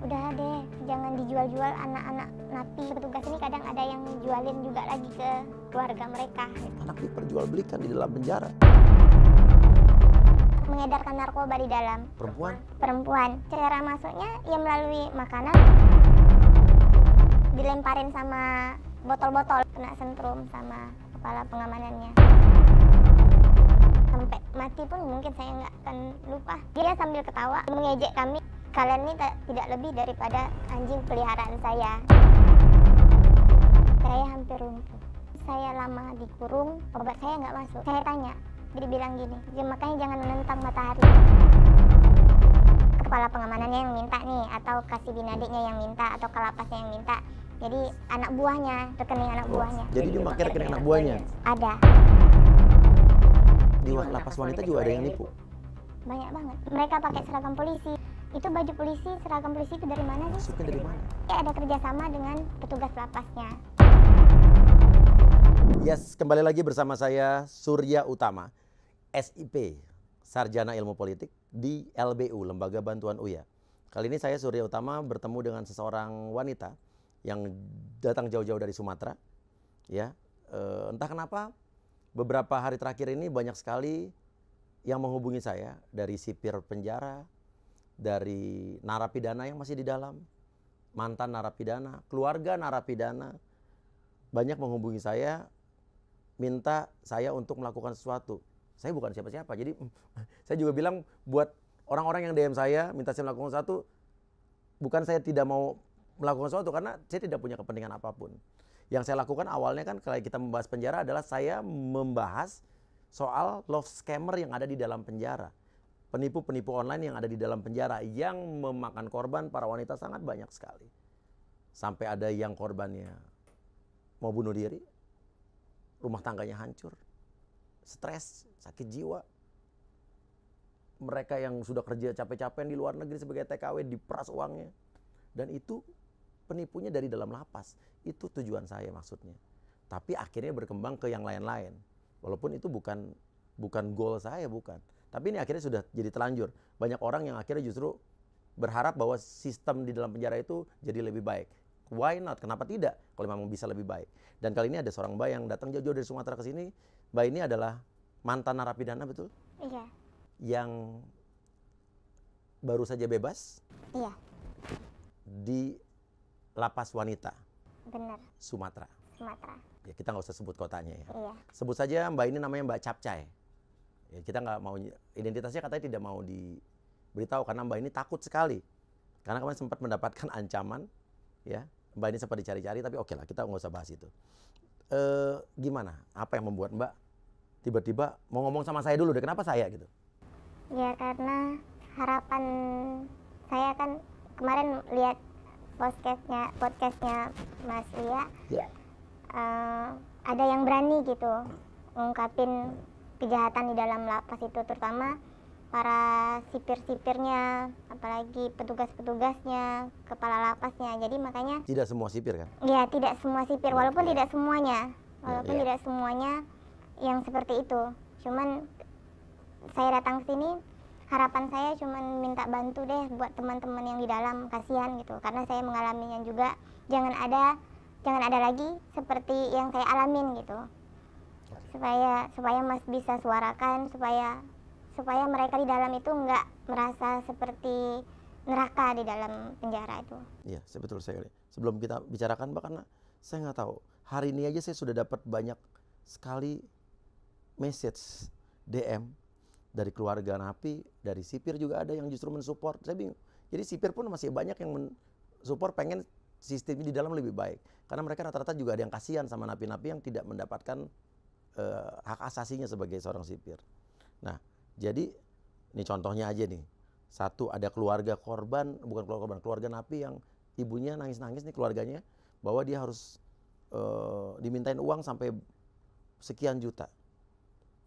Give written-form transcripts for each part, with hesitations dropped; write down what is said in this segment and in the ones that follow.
udah deh jangan dijual-jual anak-anak napi petugas ini, kadang ada yang jualin juga lagi ke keluarga mereka. Anak diperjualbelikan di dalam penjara. Mengedarkan narkoba di dalam. Perempuan. Cara masuknya ya melalui makanan, dilemparin sama botol-botol, kena sentrum sama kepala pengamanannya. Sampai mati pun mungkin saya nggak akan lupa. Dia sambil ketawa mengejek kami, kalian ini tidak lebih daripada anjing peliharaan saya. Saya hampir lumpuh. Saya lama dikurung, obat saya nggak masuk. Saya tanya, dia bilang gini, makanya jangan menentang matahari. Kepala pengamanannya yang minta nih, atau kasih binadiknya yang minta, atau kalapasnya yang minta. Jadi anak buahnya, rekening anak buahnya. Jadi dia pakai rekening anak buahnya? Ada. Di lapas wanita juga ada yang nipu? Banyak banget. Mereka pakai seragam polisi. Itu baju polisi, seragam polisi itu dari mana sih? Masuknya dari mana? Ya ada kerjasama dengan petugas lapasnya. Yes, kembali lagi bersama saya Surya Utama, SIP, Sarjana Ilmu Politik di LBU, Lembaga Bantuan UYA. Kali ini saya Surya Utama bertemu dengan seseorang wanita yang datang jauh-jauh dari Sumatera. Ya, entah kenapa beberapa hari terakhir ini banyak sekali yang menghubungi saya dari sipir penjara, dari narapidana yang masih di dalam, mantan narapidana, keluarga narapidana, banyak menghubungi saya, minta saya untuk melakukan sesuatu. Saya bukan siapa-siapa, jadi saya juga bilang buat orang-orang yang DM saya, minta saya melakukan sesuatu, bukan saya tidak mau melakukan sesuatu, karena saya tidak punya kepentingan apapun. Yang saya lakukan awalnya kan kalau kita membahas penjara adalah saya membahas soal love scammer yang ada di dalam penjara. Penipu-penipu online yang ada di dalam penjara yang memakan korban para wanita sangat banyak sekali. Sampai ada yang korbannya mau bunuh diri, rumah tangganya hancur, stres, sakit jiwa. Mereka yang sudah kerja capek-capek di luar negeri sebagai TKW diperas uangnya. Dan itu penipunya dari dalam lapas. Itu tujuan saya maksudnya. Tapi akhirnya berkembang ke yang lain-lain. Walaupun itu bukan goal saya, bukan. Tapi ini akhirnya sudah jadi telanjur. Banyak orang yang akhirnya justru berharap bahwa sistem di dalam penjara itu jadi lebih baik. Why not? Kenapa tidak? Kalau memang bisa lebih baik. Dan kali ini ada seorang mbak yang datang jauh-jauh dari Sumatera ke sini. Mbak ini adalah mantan narapidana, betul? Iya. Yang baru saja bebas? Iya. Di lapas wanita? Benar. Sumatera? Sumatera. Ya, kita nggak usah sebut kotanya ya. Iya. Sebut saja mbak ini namanya Mbak Capcay. Ya, kita nggak mau, identitasnya katanya tidak mau diberitahu karena mbak ini takut sekali. Karena kemarin sempat mendapatkan ancaman, ya. Mbak ini sempat dicari-cari, tapi oke lah, kita nggak usah bahas itu. Gimana? Apa yang membuat mbak tiba-tiba mau ngomong sama saya dulu deh, kenapa saya gitu? Ya karena harapan saya kan kemarin lihat podcastnya Mas Uya. Ya. Ada yang berani gitu ngungkapin kejahatan di dalam lapas itu, terutama para sipir-sipirnya, apalagi petugas-petugasnya, kepala lapasnya. Jadi makanya Tidak semua sipir kan? ya tidak semua sipir, walaupun tidak semuanya, Ya. tidak semuanya yang seperti itu. Cuman saya datang ke sini, harapan saya cuman minta bantu deh buat teman-teman yang di dalam, kasihan gitu, karena saya mengalaminya juga. Jangan ada lagi seperti yang saya alamin gitu. Supaya Mas bisa suarakan, supaya mereka di dalam itu nggak merasa seperti neraka di dalam penjara itu. Iya, betul sekali. Sebelum kita bicarakan, Mbak, karena saya nggak tahu. Hari ini aja saya sudah dapat banyak sekali message DM dari keluarga napi, dari sipir juga ada yang justru mensupport. Saya bingung. Jadi sipir pun masih banyak yang mensupport, pengen sistemnya di dalam lebih baik. Karena mereka rata-rata juga ada yang kasihan sama napi-napi yang tidak mendapatkan hak asasinya sebagai seorang sipir. Nah, jadi ini contohnya aja nih. Satu, ada keluarga korban, bukan keluarga korban, keluarga napi yang ibunya nangis-nangis nih keluarganya, bahwa dia harus dimintain uang sampai sekian juta.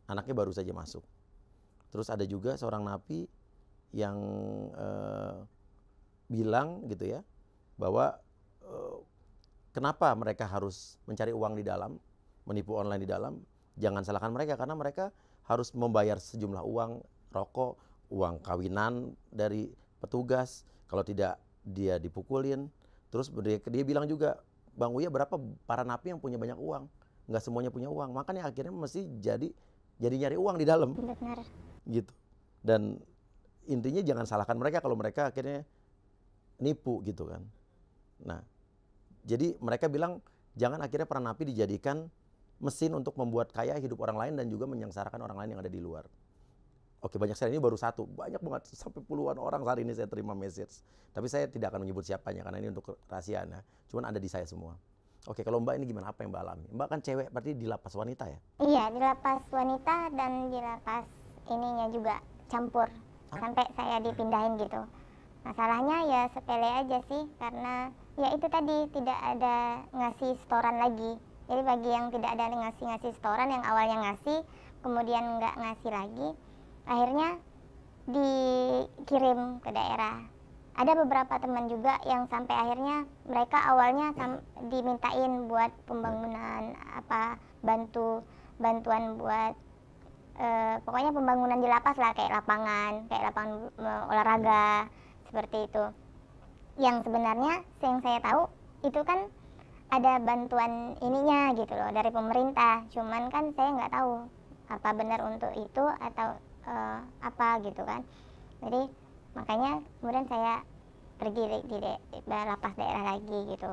Anaknya baru saja masuk. Terus ada juga seorang napi yang bilang gitu ya, bahwa kenapa mereka harus mencari uang di dalam, menipu online di dalam. Jangan salahkan mereka, karena mereka harus membayar sejumlah uang, rokok, uang kawinan dari petugas. Kalau tidak dia dipukulin, terus dia bilang juga, Bang Uya berapa para napi yang punya banyak uang, nggak semuanya punya uang, makanya akhirnya mesti jadi nyari uang di dalam, Benar. gitu. Dan intinya jangan salahkan mereka kalau mereka akhirnya nipu gitu kan. Nah, jadi mereka bilang jangan akhirnya para napi dijadikan mesin untuk membuat kaya hidup orang lain dan juga menyengsarakan orang lain yang ada di luar. Oke, banyak sekali, ini baru satu, banyak banget, sampai puluhan orang saat ini saya terima message. Tapi saya tidak akan menyebut siapanya karena ini untuk rahasia, nah. Cuman ada di saya semua. Oke, kalau Mbak ini gimana, apa yang Mbak alami? Mbak kan cewek, berarti di lapas wanita ya? Iya, di lapas wanita dan di lapas ininya juga campur. Sampai saya dipindahin gitu. Masalahnya ya sepele aja sih, karena ya itu tadi tidak ada ngasih setoran lagi. Jadi bagi yang tidak ada ngasih setoran, yang awalnya ngasih, kemudian nggak ngasih lagi, akhirnya dikirim ke daerah. Ada beberapa teman juga yang sampai akhirnya mereka awalnya dimintain buat pembangunan bantuan buat pokoknya pembangunan di lapas lah, kayak lapangan olahraga seperti itu. Yang sebenarnya yang saya tahu itu kan ada bantuan ininya gitu loh dari pemerintah. Cuman kan saya nggak tahu apa benar untuk itu atau apa gitu kan. Jadi makanya kemudian saya pergi di lapas daerah lagi gitu.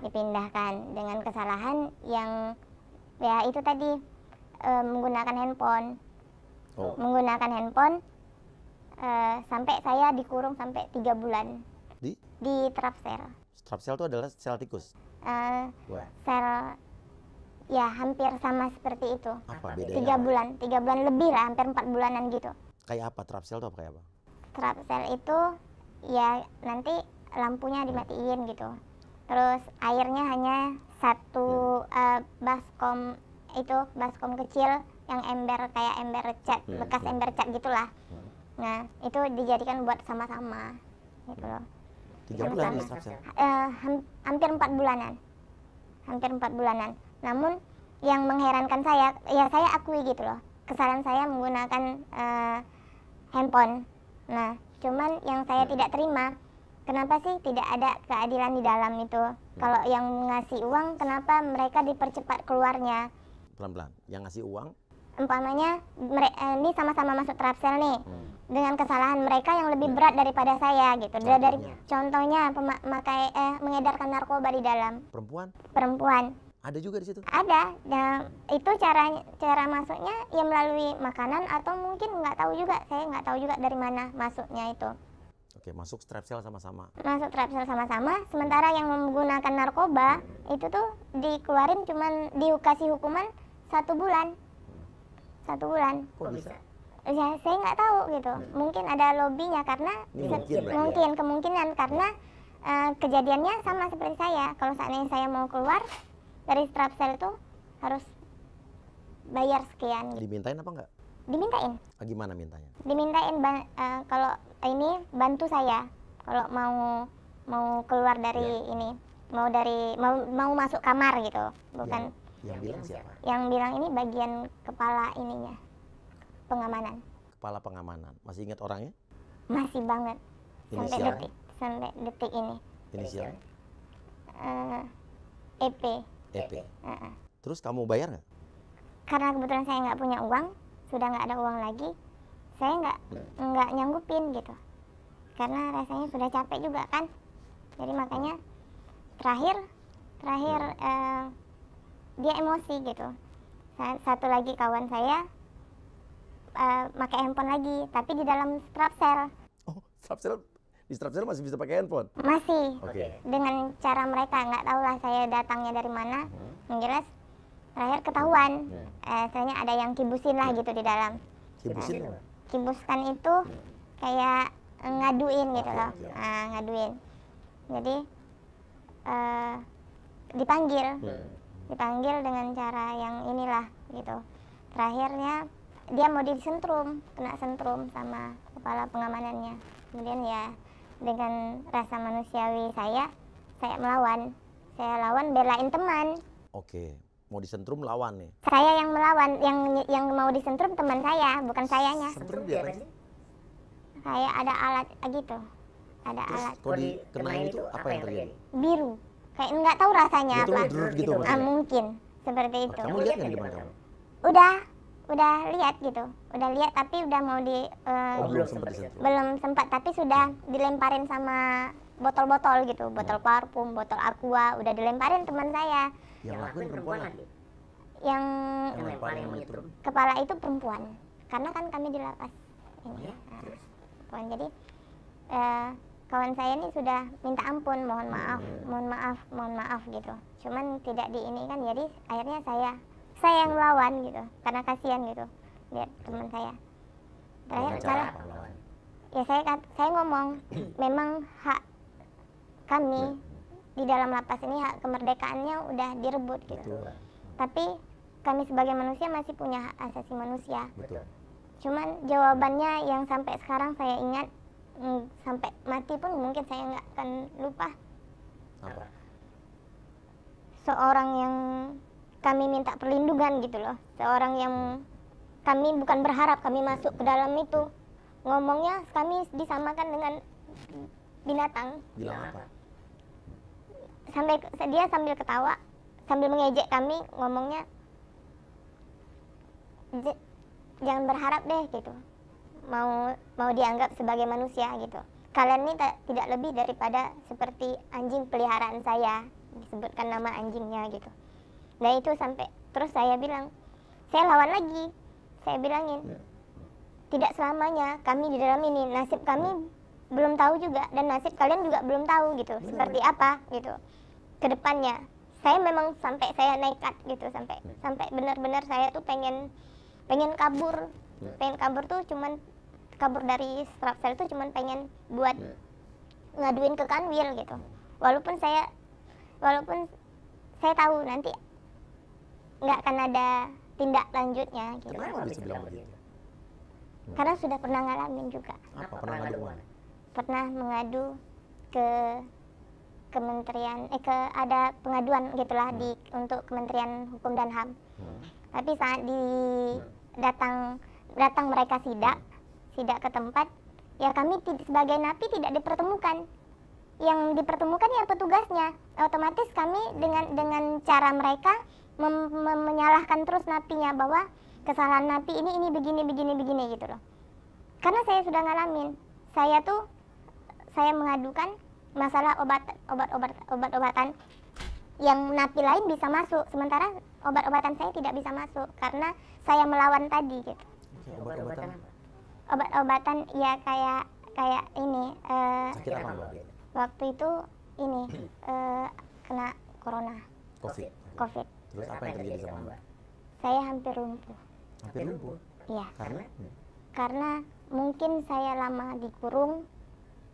Dipindahkan dengan kesalahan yang ya itu tadi menggunakan handphone. Menggunakan handphone sampai saya dikurung sampai 3 bulan di Trapsel. Trapsel itu adalah sel tikus? Sel ya hampir sama seperti itu. Apa bedanya? 3 bulan lebih lah, hampir 4 bulanan gitu. Kayak apa Trapsel itu, kayak apa? Trapsel itu ya nanti lampunya dimatiin gitu. Terus airnya hanya satu baskom kecil yang kayak ember cat, bekas ember cat gitulah. Nah, itu dijadikan buat sama-sama gitu loh. 3 bulan di Trapsel? Hampir 4 bulanan. Hampir 4 bulanan. Namun yang mengherankan saya, ya saya akui gitu loh, kesalahan saya menggunakan handphone. Nah, cuman yang saya tidak terima, kenapa sih tidak ada keadilan di dalam itu? Kalau yang ngasih uang, kenapa mereka dipercepat keluarnya? Pelan-pelan, yang ngasih uang? Umpamanya, ini sama-sama masuk Trapsel nih, dengan kesalahan mereka yang lebih berat daripada saya gitu. Contohnya mengedarkan narkoba di dalam. Perempuan. Ada juga di situ? Ada. Nah, itu cara masuknya ya melalui makanan atau mungkin nggak tahu juga. Saya nggak tahu juga dari mana masuknya itu. Oke, masuk Trapsel sama-sama. Masuk Trapsel sama-sama. Sementara yang menggunakan narkoba itu tuh dikeluarin cuman dikasih hukuman 1 bulan. 1 bulan. Kok bisa? Ya, saya nggak tahu gitu. Mungkin ada lobbynya karena kemungkinan karena kejadiannya sama seperti saya. Kalau saatnya saya mau keluar dari Trapsel itu harus bayar sekian. Dimintain apa enggak? Dimintain. Gimana mintanya? Dimintain kalau ini bantu saya kalau mau keluar dari ini, mau masuk kamar gitu, bukan. Yang bilang siapa? Yang bilang ini bagian kepala ininya, pengamanan. Kepala pengamanan. Masih ingat orangnya? Masih banget. Inisialnya? Sampai detik ini. Inisialnya? EP. Terus kamu bayar nggak? Karena kebetulan saya nggak punya uang, sudah nggak ada uang lagi, saya nggak nyanggupin gitu. Karena rasanya sudah capek juga kan. Jadi makanya terakhir dia emosi gitu. Satu lagi kawan saya pakai handphone lagi, tapi di dalam Trapsel. Oh, di Trapsel masih bisa pakai handphone? Masih. Oke. Dengan cara mereka, nggak tahu lah saya datangnya dari mana. Yang jelas terakhir ketahuan. Soalnya ada yang kibusin lah gitu di dalam. Kibusin? Kibuskan itu kayak ngaduin gitu loh. Ngaduin. Jadi dipanggil dengan cara yang inilah gitu. Terakhirnya dia mau disentrum, kena sentrum sama kepala pengamanannya. Kemudian ya dengan rasa manusiawi saya melawan. Saya lawan, belain teman. Oke, mau disentrum lawan nih. Saya yang melawan, yang mau disentrum teman saya, bukan sayanya. Sentrum dia apa sih? Kayak ada alat gitu. ada Terus alat kalau dikenain itu apa yang terjadi? biru. Kayak nggak tahu rasanya Itu apa. drut gitu Ah, maksudnya? mungkin seperti Oh, itu. kamu lihat nggak di depan kamu? Udah lihat gitu. Udah lihat tapi udah mau Oh, belum sempat disentuh. belum sempat, tapi sudah dilemparin sama botol-botol gitu, botol parfum, botol aqua, udah dilemparin teman saya. Yang lakuin perempuan lagi. Yang Yang lemparin yang menyetrum. kepala itu perempuan, karena kan kami di lapas ini. Ya, terus? Perempuan. Jadi kawan saya ini sudah minta ampun, mohon maaf gitu. Cuman tidak di ini kan, jadi akhirnya saya yang melawan gitu, karena kasihan gitu lihat teman saya. Terakhir Dengan cara kalau apa melawan? ya saya ngomong memang hak kami di dalam lapas ini, hak kemerdekaannya udah direbut gitu. Betul. Tapi kami sebagai manusia masih punya hak asasi manusia. Betul. Cuman jawabannya yang sampai sekarang saya ingat, sampai mati pun mungkin saya nggak akan lupa. Apa? Seorang yang kami minta perlindungan gitu loh, seorang yang kami bukan berharap kami masuk ke dalam itu, ngomongnya kami disamakan dengan binatang. Bilang apa? Dia sambil ketawa, sambil mengejek kami, ngomongnya jangan berharap deh gitu, mau dianggap sebagai manusia gitu. Kalian ini tidak lebih daripada seperti anjing peliharaan saya, disebutkan nama anjingnya gitu. Nah itu sampai terus saya bilang, saya lawan lagi, saya bilangin tidak selamanya kami di dalam ini, nasib kami belum tahu juga, dan nasib kalian juga belum tahu gitu, seperti apa gitu ke depannya. Saya memang sampai saya nekat gitu, sampai benar-benar saya tuh pengen kabur. Pengen kabur tuh cuman kabur dari Strafsel tuh cuman pengen buat ngaduin ke Kanwil gitu. Walaupun saya tahu nanti nggak akan ada tindak lanjutnya gitu. Kenapa bisa bilang begitu? Karena sudah pernah ngalamin juga. Apa? Pernah ngadu kemana? Pernah mengadu ke kementerian ada pengaduan gitulah untuk Kementerian Hukum dan HAM. Tapi saat datang mereka sidak ke tempat, ya kami sebagai napi tidak dipertemukan. Yang dipertemukan ya petugasnya. Otomatis kami dengan cara mereka menyalahkan terus napinya bahwa kesalahan napi ini begini gitu loh. Karena saya sudah ngalamin. Saya mengadukan masalah obat-obatan yang napi lain bisa masuk, sementara obat-obatan saya tidak bisa masuk karena saya melawan tadi gitu. Obat-obatan apa? Obat-obatan ya kayak ini Sakit apa Mbak? waktu itu ini kena corona, COVID. Terus apa yang terjadi sama Mbak? Saya hampir lumpuh. Hampir lumpuh? Iya. Karena? Mungkin saya lama dikurung,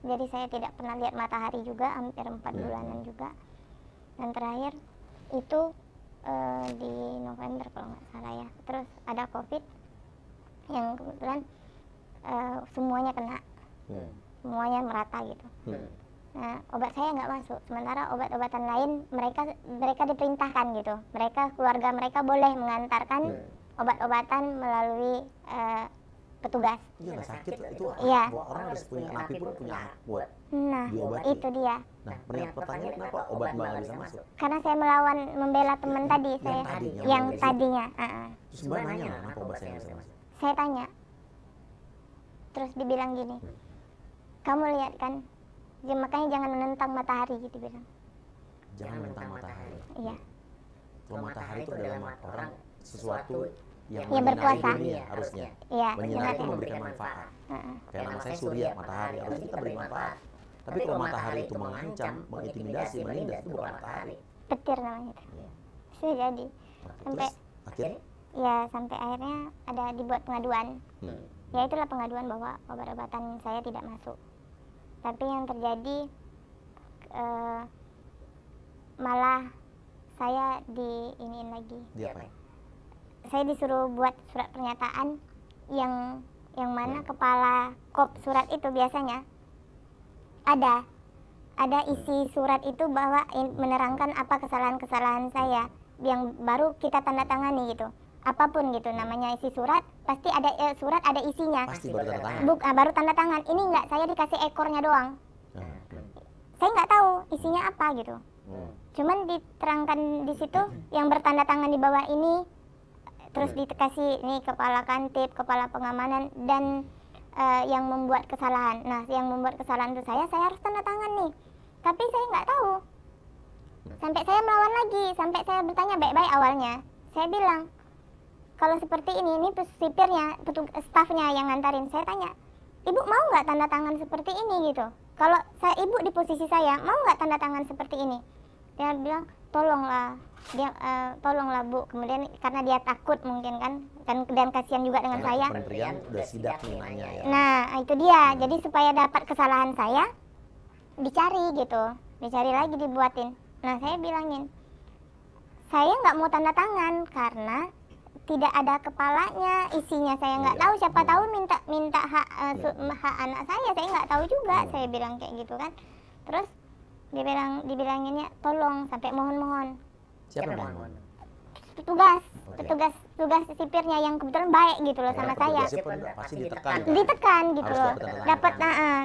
jadi saya tidak pernah lihat matahari juga, hampir 4 bulanan juga. Dan terakhir itu di November kalau nggak salah ya. Terus ada COVID yang kebetulan semuanya kena, semuanya merata gitu. Nah, obat saya nggak masuk, sementara obat-obatan lain mereka diperintahkan gitu. Keluarga mereka boleh mengantarkan obat-obatan melalui petugas. Iya, sakit itu. Iya. Orang harus punya, napi pun punya hak buat Nah, diobati. itu dia. Nah, pertanyaan kenapa obat Mbak nggak bisa masuk? Karena saya melawan, membela teman tadi saya, yang tadinya. Terus Mbak nanya lah, kenapa obat saya nggak bisa masuk? Saya tanya, terus dibilang gini, kamu lihat kan, makanya jangan menentang matahari gitu bilang. Jangan menentang matahari. Iya. Kalau matahari itu adalah orang sesuatu yang Ya, berkuasa. dunia harusnya. Iya, Menyinar itu benar. memberikan manfaat. Kayak nama saya Surya, matahari, harusnya kita beri manfaat. Tapi kalau matahari itu mengancam, mengintimidasi, menindas, itu bukan matahari. Petir namanya itu. Iya. Sudah jadi. Sampai Terus akhirnya? ya sampai akhirnya ada dibuat pengaduan. Ya itulah pengaduan bahwa obat-obatan saya tidak masuk. Tapi yang terjadi malah saya diiniin lagi. Dia apa? Saya disuruh buat surat pernyataan yang mana kepala kop surat itu biasanya ada isi surat itu bahwa menerangkan apa kesalahan-kesalahan saya yang baru kita tanda tangani gitu. Apapun gitu namanya isi surat, pasti ada surat ada isinya. Pasti baru tanda tangan. Baru tanda tangan. Ini enggak, saya dikasih ekornya doang. saya nggak tahu isinya apa gitu. Cuman diterangkan di situ yang bertanda tangan di bawah ini, terus dikasih nih kepala kantip, kepala pengamanan, dan yang membuat kesalahan. Nah, yang membuat kesalahan itu saya harus tanda tangan nih. Tapi saya nggak tahu. Sampai saya melawan lagi, sampai saya bertanya baik-baik awalnya. Saya bilang, kalau seperti ini sipirnya, stafnya yang ngantarin. Saya tanya, ibu mau nggak tanda tangan seperti ini gitu? Kalau ibu di posisi saya, mau nggak tanda tangan seperti ini? Dia bilang, tolonglah, tolonglah Bu. Kemudian karena dia takut mungkin kan, dan kasihan juga dengan saya. Kementerian udah sidak nih nanya ya. Nah, itu dia. Jadi supaya dapat kesalahan saya, dicari gitu, dicari lagi, dibuatin. Nah, saya bilangin, saya nggak mau tanda tangan karena tidak ada kepalanya, isinya saya nggak tahu. Siapa tahu minta hak anak saya nggak tahu juga. Saya bilang kayak gitu kan. Terus dibilanginnya tolong, sampai mohon-mohon. Siapa yang mohon? Petugas sipirnya yang kebetulan baik gitu loh sama saya. Pasti ditekan. Ditekan gitu Harus loh. dapat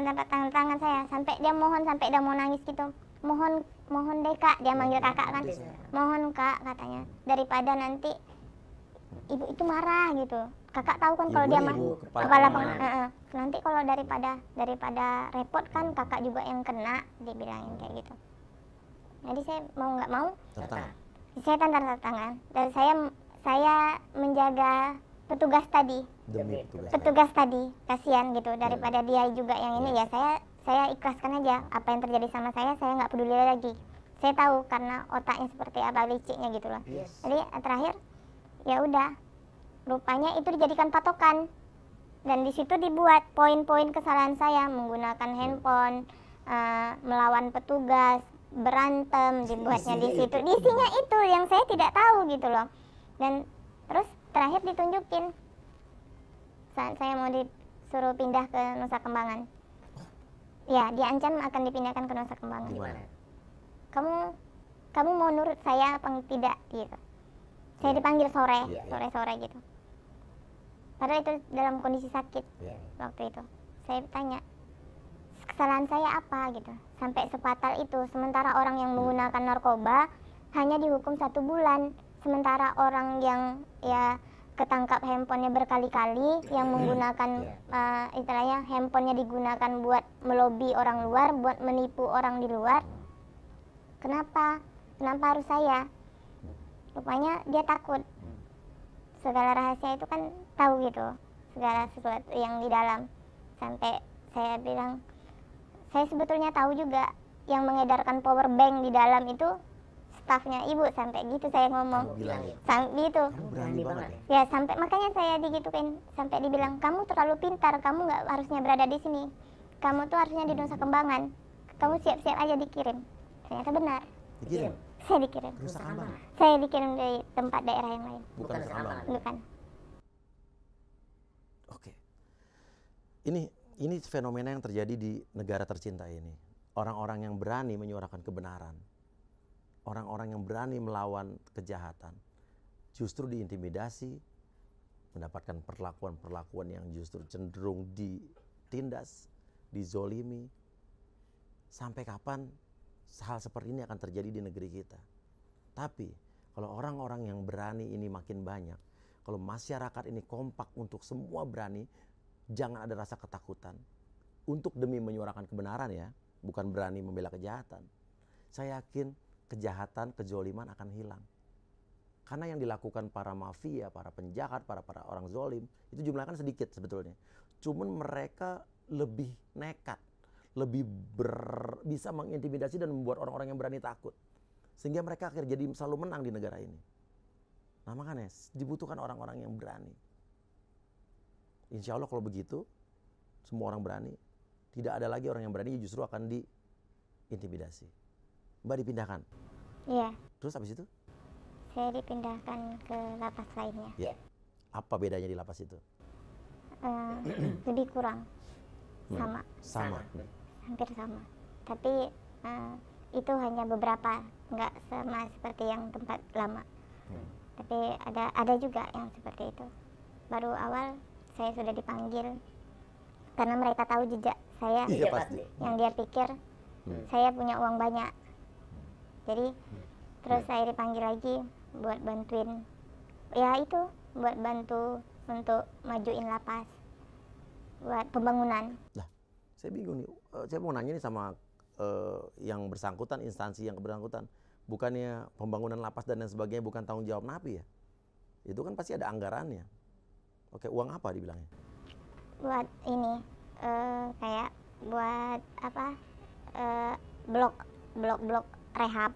Dapat tanda tangan saya, sampai dia mohon, sampai dia mau nangis gitu. Mohon deh Kak, dia manggil kakak kan. Mohon Kak, katanya, daripada nanti ibu itu marah gitu. Kakak tahu kan kalau dia kepala nanti kalau daripada repot kan kakak juga yang kena, dibilangin kayak gitu. Jadi saya mau nggak mau saya tanda tangan, dan saya menjaga petugas tadi. Demi petugas tadi kasihan gitu, daripada dia juga yang ini. Ya saya ikhlaskan aja apa yang terjadi sama saya nggak peduli lagi. Saya tahu karena otaknya seperti apa, liciknya gitu loh. Jadi terakhir ya udah, rupanya itu dijadikan patokan, dan di situ dibuat poin-poin kesalahan saya, menggunakan handphone, melawan petugas, berantem, dibuatnya di situ. Isinya itu yang saya tidak tahu gitu loh. Dan terus terakhir ditunjukin saat saya mau disuruh pindah ke Nusa Kembangan. Ya, diancam akan dipindahkan ke Nusa Kembangan. Gimana? Kamu mau nurut saya apa tidak gitu. Saya dipanggil sore gitu. Padahal itu dalam kondisi sakit waktu itu. Saya tanya, kesalahan saya apa gitu, sampai sefatal itu. Sementara orang yang menggunakan narkoba hanya dihukum 1 bulan, sementara orang yang ya ketangkap handphonenya berkali-kali, yang menggunakan istilahnya handphonenya digunakan buat melobi orang luar, buat menipu orang di luar. Kenapa harus saya? Rupanya dia takut. Segala rahasia itu kan tahu gitu, segala sesuatu yang di dalam. Sampai saya bilang, saya sebetulnya tahu juga yang mengedarkan power bank di dalam itu stafnya ibu, sampai gitu saya ngomong. Sampai gitu. Berani banget ya. Sampai makanya saya digituin, sampai dibilang, kamu terlalu pintar, kamu nggak harusnya berada di sini, kamu tuh harusnya di Nusa Kembangan, kamu siap-siap aja dikirim. Ternyata benar. Dikirim? Saya dikirim. Nusa Kambangan? Saya dikirim dari tempat daerah yang lain. Bukan Nusa Kambangan? Bukan. Oke. Ini fenomena yang terjadi di negara tercinta ini. Orang-orang yang berani menyuarakan kebenaran. Orang-orang yang berani melawan kejahatan. Justru diintimidasi, mendapatkan perlakuan-perlakuan yang justru cenderung ditindas, dizolimi. Sampai kapan hal seperti ini akan terjadi di negeri kita? Tapi kalau orang-orang yang berani ini makin banyak, kalau masyarakat ini kompak untuk semua berani, jangan ada rasa ketakutan untuk demi menyuarakan kebenaran ya, bukan berani membela kejahatan. Saya yakin kejahatan, kezoliman akan hilang. Karena yang dilakukan para mafia, para penjahat, para orang zolim, itu jumlahnya kan sedikit sebetulnya. Cuman mereka lebih nekat, lebih bisa mengintimidasi dan membuat orang-orang yang berani takut. Sehingga mereka akhirnya jadi selalu menang di negara ini. Nah makanya dibutuhkan orang-orang yang berani. Insya Allah kalau begitu, semua orang berani, tidak ada lagi orang yang berani, justru akan diintimidasi. Mbak dipindahkan? Iya. Terus habis itu? Saya dipindahkan ke lapas lainnya. Ya. Apa bedanya di lapas itu? Lebih kurang. Sama. Hampir sama. Tapi itu hanya beberapa, nggak sama seperti yang tempat lama. Tapi ada juga yang seperti itu. Baru awal saya sudah dipanggil karena mereka tahu jejak saya. Iya pasti. Yang dia pikir Saya punya uang banyak. Jadi terus saya dipanggil lagi buat bantuin, ya itu, buat bantu untuk majuin lapas, buat pembangunan. Lah, saya bingung nih. Saya mau nanya nih sama yang bersangkutan, instansi yang bersangkutan. Bukannya pembangunan lapas dan lain sebagainya bukan tanggung jawab Napi ya? Itu kan pasti ada anggarannya. Oke, uang apa dibilangnya? Buat ini, kayak buat apa, blok rehab.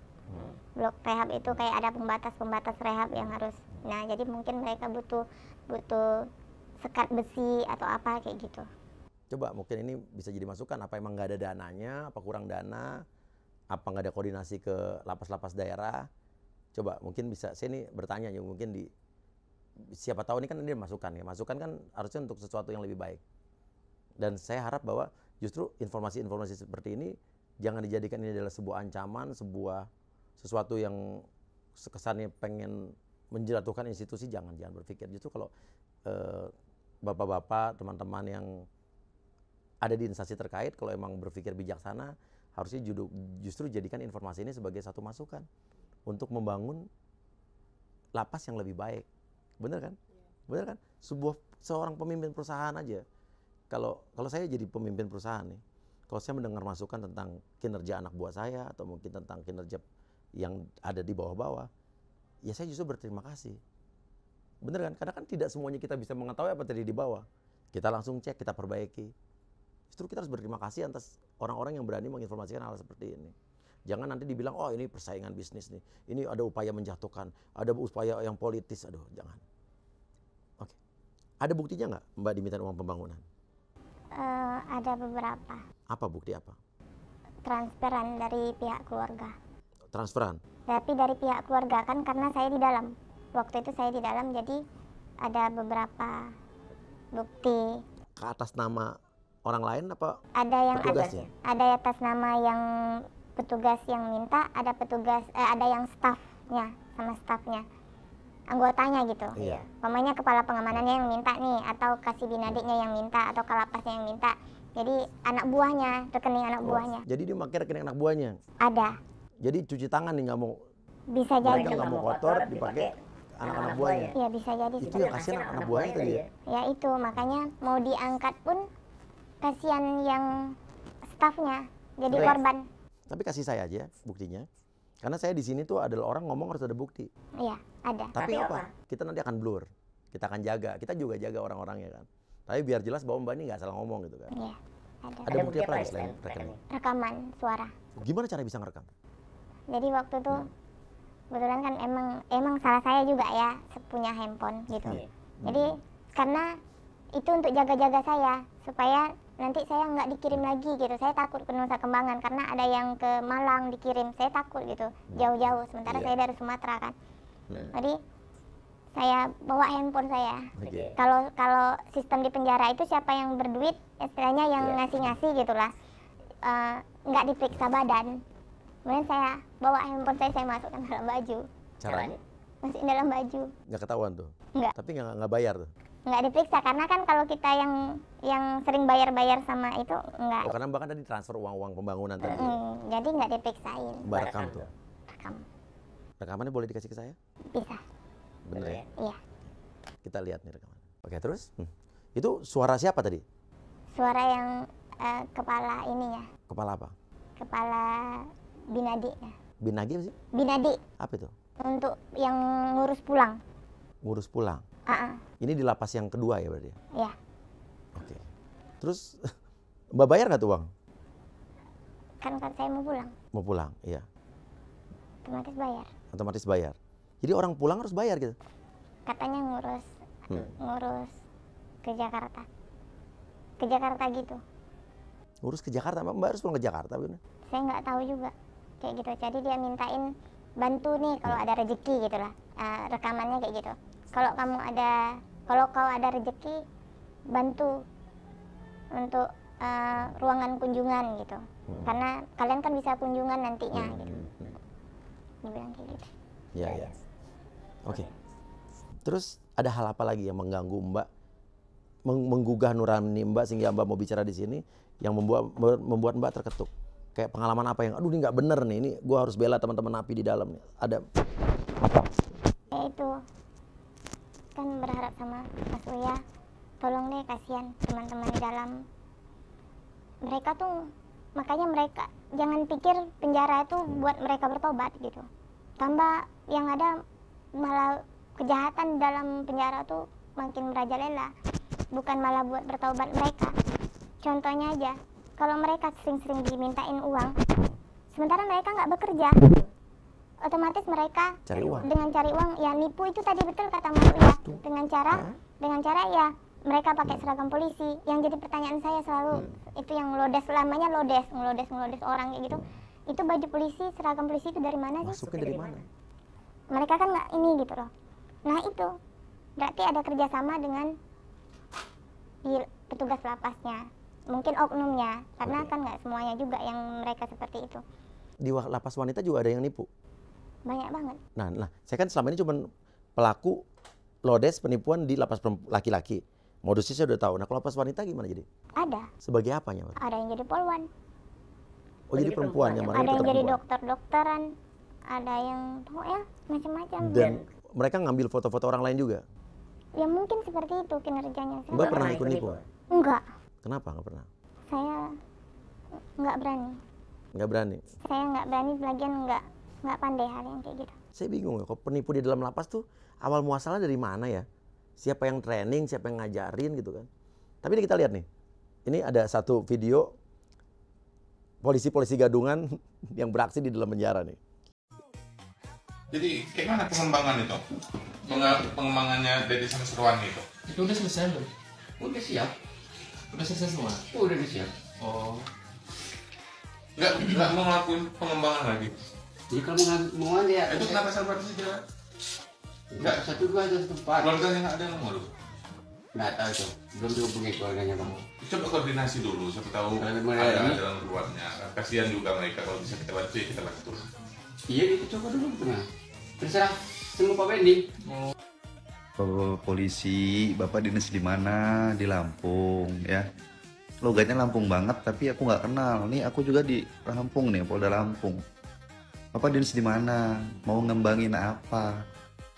Blok rehab itu kayak ada pembatas rehab yang harus. Nah, jadi mungkin mereka butuh sekat besi atau apa kayak gitu. Coba mungkin ini bisa jadi masukan. Apa emang nggak ada dananya? Apa kurang dana? Apa nggak ada koordinasi ke lapas-lapas daerah? Coba mungkin bisa. Saya ini bertanya ya, mungkin di siapa tahu ini kan ini masukan ya. Masukan kan harusnya untuk sesuatu yang lebih baik. Dan saya harap bahwa justru informasi-informasi seperti ini jangan dijadikan ini adalah sebuah ancaman, sesuatu yang kesannya pengen menjatuhkan institusi. Jangan berpikir. Justru kalau bapak-bapak, teman-teman yang ada di instansi terkait, kalau emang berpikir bijaksana, harusnya justru jadikan informasi ini sebagai satu masukan untuk membangun lapas yang lebih baik. Bener kan? Bener kan? Seorang pemimpin perusahaan aja. Kalau saya jadi pemimpin perusahaan nih, kalau saya mendengar masukan tentang kinerja anak buah saya atau mungkin tentang kinerja yang ada di bawah-bawah, ya saya justru berterima kasih. Bener kan? Karena kan tidak semuanya kita bisa mengetahui apa terjadi di bawah. Kita langsung cek, kita perbaiki. Justru kita harus berterima kasih atas orang-orang yang berani menginformasikan hal seperti ini. Jangan nanti dibilang, oh ini persaingan bisnis nih, ini ada upaya menjatuhkan, ada upaya yang politis, aduh jangan. Oke. Ada buktinya nggak Mbak diminta uang pembangunan? Ada beberapa. Apa bukti apa? Transferan dari pihak keluarga. Transferan? Tapi dari pihak keluarga kan karena saya di dalam. Waktu itu saya di dalam, jadi ada beberapa bukti. Ke atas nama orang lain apa? Ada yang petugasnya? Ada atas nama yang petugas yang minta, ada yang stafnya sama stafnya, anggotanya gitu. Iya. Pokoknya kepala pengamanannya yang minta nih, atau kasih binadiknya yang minta, atau kalapasnya yang minta. Jadi anak buahnya, rekening anak buahnya. Jadi dia pakai rekening anak buahnya? Ada. Jadi cuci tangan nih, nggak mau. Bisa jadi. Mereka nggak mau kotor, dipakai anak-anak buahnya. Iya bisa jadi. Itu yang kasihan anak buahnya tadi ya? Ya itu, makanya mau diangkat pun kasihan yang stafnya jadi korban. Tapi kasih saya aja buktinya. Karena saya di sini tuh adalah orang ngomong harus ada bukti. Iya, ada. Tapi apa? Kita nanti akan blur. Kita akan jaga. Kita juga jaga orang-orangnya kan. Tapi biar jelas bahwa Mbak ini nggak salah ngomong gitu kan. Iya, ada. Ada bukti apa lagi selain rekening? Rekaman suara. Gimana cara bisa ngerekam? Jadi waktu itu kebetulan kan emang salah saya juga ya, punya handphone gitu. Jadi karena itu untuk jaga-jaga saya supaya nanti saya nggak dikirim lagi gitu. Saya takut ke Nusa Kembangan karena ada yang ke Malang dikirim. Saya takut gitu, jauh-jauh. Sementara saya dari Sumatera kan. Jadi saya bawa handphone saya. Kalau sistem di penjara itu siapa yang berduit, istilahnya yang ngasih-ngasih gitulah, nggak diperiksa badan. Kemudian saya bawa handphone saya masukkan dalam baju. Caranya? Masukin dalam baju. Nggak ketahuan tuh? Nggak. Tapi nggak bayar tuh? Nggak diperiksa karena kan kalau kita yang sering bayar sama itu nggak. Oh, karena Mbak kan tadi transfer uang-uang pembangunan tadi. Jadi nggak diperiksain. Mbak rekam tuh? Rekam. Rekamannya boleh dikasih ke saya? Bisa. Bener ya? Iya. Kita lihat nih rekaman. Oke, terus? Itu suara siapa tadi? Suara yang kepala ininya. Kepala apa? Kepala Binadi. Binagi apa sih? Binadi. Apa itu? Untuk yang ngurus pulang. Ngurus pulang? Ini di lapas yang kedua ya berarti? Iya. Oke. Terus Mbak bayar nggak tuh uang? Kan saya mau pulang. Mau pulang, iya. Otomatis bayar. Otomatis bayar. Jadi orang pulang harus bayar gitu? Katanya ngurus ke Jakarta. Ke Jakarta gitu. Ngurus ke Jakarta? Mbak harus pulang ke Jakarta bener? Saya nggak tahu juga. Kayak gitu. Jadi dia mintain bantu nih kalau ada rezeki gitu lah. Rekamannya kayak gitu. Kalau kau ada rezeki, bantu untuk ruangan kunjungan gitu. Karena kalian kan bisa kunjungan nantinya gitu. Dibilang kayak gitu. Iya. Oke. Terus ada hal apa lagi yang mengganggu Mbak, menggugah nurani Mbak sehingga Mbak mau bicara di sini yang membuat Mbak terketuk? kayak pengalaman apa yang, aduh ini nggak bener nih, ini gue harus bela teman-teman napi di dalam nih. Ada Ya itu kan berharap sama Mas Uya, tolong deh kasihan teman-teman di dalam. Mereka tuh, makanya mereka jangan pikir penjara itu buat mereka bertobat gitu. Tambah yang ada malah kejahatan dalam penjara tuh makin merajalela, bukan malah buat bertobat mereka. Contohnya aja, kalau mereka sering-sering dimintain uang, sementara mereka nggak bekerja, otomatis mereka cari uang. dengan cari uang, ya nipu itu tadi betul kata Mas Uya. Dengan cara ya mereka pakai seragam polisi. Yang jadi pertanyaan saya selalu itu yang lodes, lamanya ngelodes orang kayak gitu. Itu baju polisi, seragam polisi itu dari mana sih? Masuknya dari mana? Mereka kan nggak ini gitu loh. Nah itu berarti ada kerjasama dengan petugas lapasnya, mungkin oknumnya, karena kan nggak semuanya juga yang mereka seperti itu. Di lapas wanita juga ada yang nipu. Banyak banget. Nah, saya kan selama ini cuma pelaku lodes penipuan di lapas laki-laki. Modusnya saya udah tahu. Nah, kalau lapas wanita gimana jadi? Ada. Sebagai apanya, Pak? Ada yang jadi polwan. Oh, jadi perempuan yang Ada yang jadi dokter-dokteran. Ada yang pokoknya macam-macam. Dan mereka ngambil foto-foto orang lain juga? Ya mungkin seperti itu kinerjanya. Mbak pernah ikut nipu? Enggak. Kenapa nggak pernah? Saya nggak berani. Nggak berani? Saya nggak berani, lagian nggak pandai hal yang kayak gitu. Saya bingung ya, kok penipu di dalam lapas tuh awal muasalnya dari mana ya? Siapa yang training, siapa yang ngajarin gitu kan? Tapi ini kita lihat nih, ini ada satu video polisi-polisi gadungan yang beraksi di dalam penjara nih. Jadi kayak mana pengembangan itu? Pengembangannya dari sama seruan itu? Itu udah selesai belum? Udah siap. Udah selesai semua? Udah siap. Oh. Nggak mau ngelakuin pengembangan lagi? Jadi kalau mau aja. Itu kenapa sahabat saja? Enggak, satu dua ada tempat. Keluarganya nggak ada nomor? Nggak tahu itu. Belum dihubungi keluarganya bang. Coba koordinasi dulu, siapa tahu Kalau ada ini- dalam keluarnya. Kasihan juga mereka, kalau bisa kita bantu ya kita bantu. Iya itu coba dulu tengah. Terserah semua Pak Bendy. Oh, polisi, Bapak dinas di mana? Di Lampung, ya. Logatnya Lampung banget, tapi aku nggak kenal. Nih aku juga di Lampung nih, Polda Lampung. Bapak dinas di mana? Mau ngembangin apa?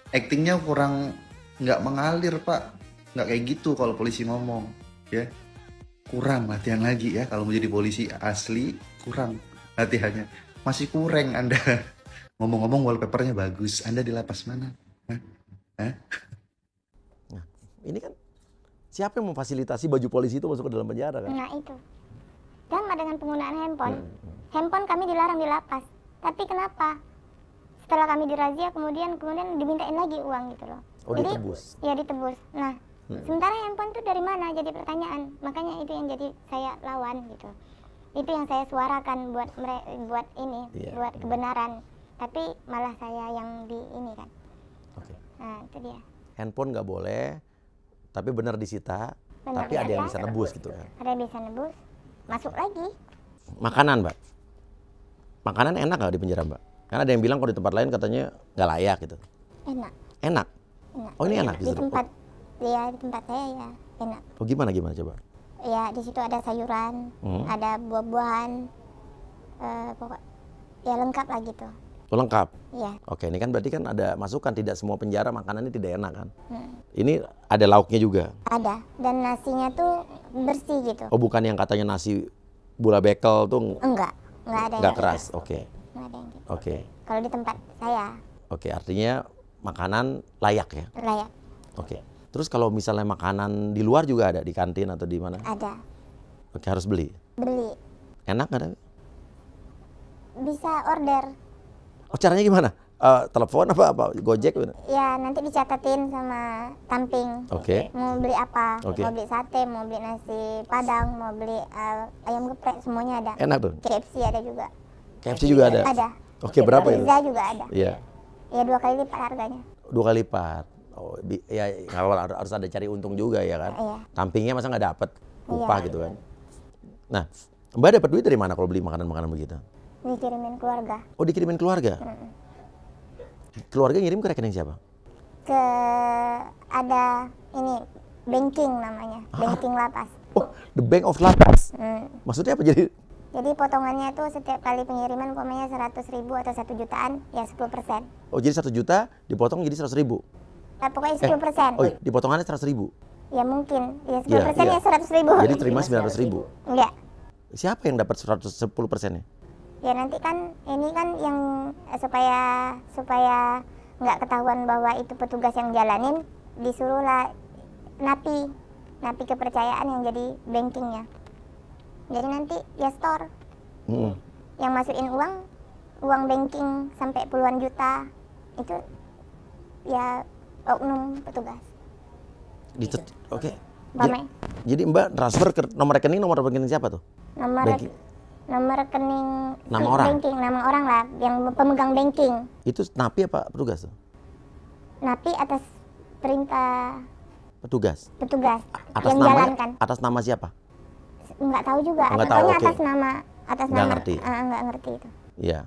Aktingnya kurang nggak mengalir, Pak. Nggak kayak gitu kalau polisi ngomong, ya. Kurang latihan lagi ya. Kalau mau jadi polisi asli, kurang latihannya. Masih kurang Anda. Ngomong-ngomong wallpapernya bagus. Anda di lapas mana? Hah? Hah? Nah, ini kan siapa yang memfasilitasi baju polisi itu masuk ke dalam penjara kan? Nah itu. Sama dengan penggunaan handphone. Handphone kami dilarang di lapas. Tapi kenapa? Setelah kami dirazia kemudian dimintain lagi uang gitu loh. Oh, Jadi, ditebus. ya ditebus. Nah, sementara handphone itu dari mana? Jadi pertanyaan. Makanya itu yang jadi saya lawan gitu. Itu yang saya suarakan buat ini, Iya. buat kebenaran. Tapi malah saya yang di ini kan. Oke. Nah, itu dia. Handphone nggak boleh, tapi benar disita, Benar tapi ada yang disita. bisa nebus gitu kan. Ada yang bisa nebus, masuk lagi. Makanan, Mbak. Makanan enak nggak di penjara, Mbak? Karena ada yang bilang kalau di tempat lain katanya nggak layak gitu. Enak. Enak? Enak. Oh, ini enak Di justru? tempat di tempat saya ya enak. Oh, gimana coba? Ya di situ ada sayuran, ada buah-buahan, pokok ya lengkap lah gitu. Oh, lengkap. Iya. Oke, ini kan berarti kan ada masukan, tidak semua penjara makanannya tidak enak kan? Ini ada lauknya juga. Ada, dan nasinya tuh bersih gitu. Oh, bukan yang katanya nasi bola bekel tuh Enggak ada yang nggak keras. Oke. Nggak ada yang gitu. Oke. Kalau di tempat saya Oke, artinya makanan layak ya. layak, Oke. Terus kalau misalnya makanan di luar juga ada di kantin atau di mana? ada. Oke, harus beli. Beli, Enak nggak? bisa order. Oh, caranya gimana? Telepon apa? Gojek? Ya nanti dicatatin sama tamping. Oke. Mau beli apa? Oke. Mau beli sate, mau beli nasi padang, mau beli ayam geprek, semuanya ada. Enak tuh. KFC ada juga. KFC juga ada. Ada. Oke, berapa itu? Pizza juga ada. Iya. Ya 2 kali lipat harganya. 2 kali lipat. Oh, ya nggak apa-apa, harus ada cari untung juga ya kan. Iya. Tampingnya masa nggak dapet upah Iya. gitu kan. Nah, Mbak dapat duit dari mana kalau beli makanan-makanan begitu? Dikirimin keluarga. Oh, dikirimin keluarga? Keluarga ngirim ke rekening siapa? Ke ada ini banking namanya, banking lapas. Oh, the Bank of Lapas. Hmm. Maksudnya apa jadi? Jadi potongannya tuh setiap kali pengiriman umpamanya 100.000 atau 1 jutaan, ya 10%. Oh, jadi 1 juta dipotong jadi 100.000. Nah, pokoknya 10%. Oh, dipotongannya 100.000. Ya mungkin, ya 10% Iya, ya 100.000. Jadi terima 900.000. Enggak. Siapa yang dapat 10%-nya? Ya nanti kan ini kan yang supaya nggak ketahuan bahwa itu petugas yang jalanin, disuruhlah napi kepercayaan yang jadi bankingnya. Jadi nanti ya store yang masukin uang banking sampai puluhan juta itu ya oknum petugas. Oke. Bame. Jadi Mbak transfer ke nomor rekening siapa tuh? Nomor rekening Nama orang? banking, nama orang lah yang pemegang banking. Itu napi apa petugas tuh? Napi atas perintah Petugas. Atas yang nama jalankan. atas nama siapa? Nggak tahu juga. Nggak tahu, Pokoknya oke. atas Nggak nama. ngerti. Nggak ngerti itu. Iya.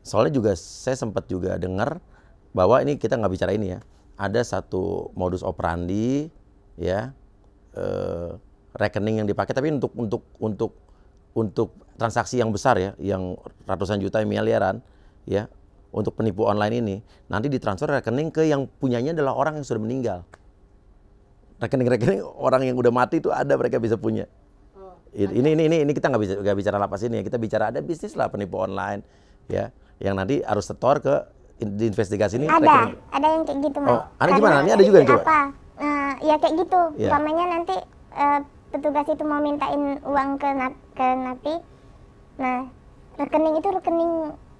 Soalnya juga saya sempat juga dengar bahwa ini kita nggak bicara ini ya. Ada satu modus operandi ya, rekening yang dipakai tapi untuk transaksi yang besar ya, yang ratusan juta, miliaran ya, untuk penipu online ini nanti ditransfer rekening ke yang punyanya adalah orang yang sudah meninggal. Rekening orang yang udah mati itu ada, mereka bisa punya. Ini kita nggak bicara lapas ini ya, kita bicara ada bisnis lah penipu online ya, yang nanti harus setor ke diinvestigasi ini. Ada yang kayak gitu Mas. Oh, ada gimana? Ini ada juga yang coba? Apa? Ya kayak gitu. Ya. Umpamanya nanti petugas itu mau mintain uang ke napi. Nah, rekening itu rekening